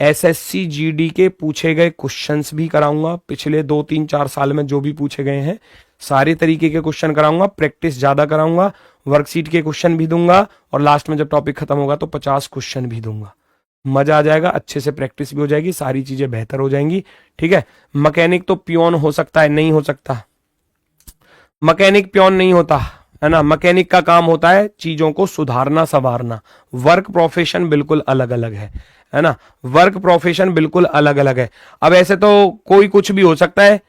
एसएससी जीडी के पूछे गए क्वेश्चंस भी कराऊंगा, पिछले 2 3 4 साल में जो भी पूछे गए हैं सारे तरीके के क्वेश्चन कराऊंगा, प्रैक्टिस ज्यादा कराऊंगा, वर्कशीट के क्वेश्चन भी दूंगा, और लास्ट में जब टॉपिक खत्म होगा तो 50 क्वेश्चन भी दूंगा। मजा आ जाएगा, अच्छे से प्रैक्टिस भी हो जाएगी, सारी चीजें बेहतर हो जाएंगी, ठीक है। मैकेनिक तो पियोन हो सकता है, नहीं हो सकता, मैकेनिक पियोन नहीं होता है ना। मैकेनिक का काम होता है चीजों को सुधारना संवारना। वर्क प्रोफेशन बिल्कुल अलग अलग है ना, वर्क प्रोफेशन बिल्कुल अलग अलग है। अब ऐसे तो कोई कुछ भी हो सकता है,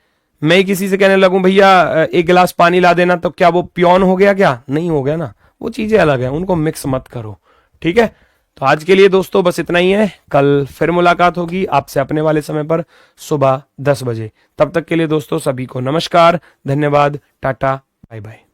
मैं ही किसी से कहने लगूं भैया 1 गिलास पानी ला देना, तो क्या वो पियोन हो गया? क्या नहीं हो गया ना, वो चीजें अलग है, उनको मिक्स मत करो, ठीक है। तो आज के लिए दोस्तों बस इतना ही है, कल फिर मुलाकात होगी आपसे अपने वाले समय पर सुबह 10 बजे। तब तक के लिए दोस्तों सभी को नमस्कार, धन्यवाद, टाटा, बाय बाय।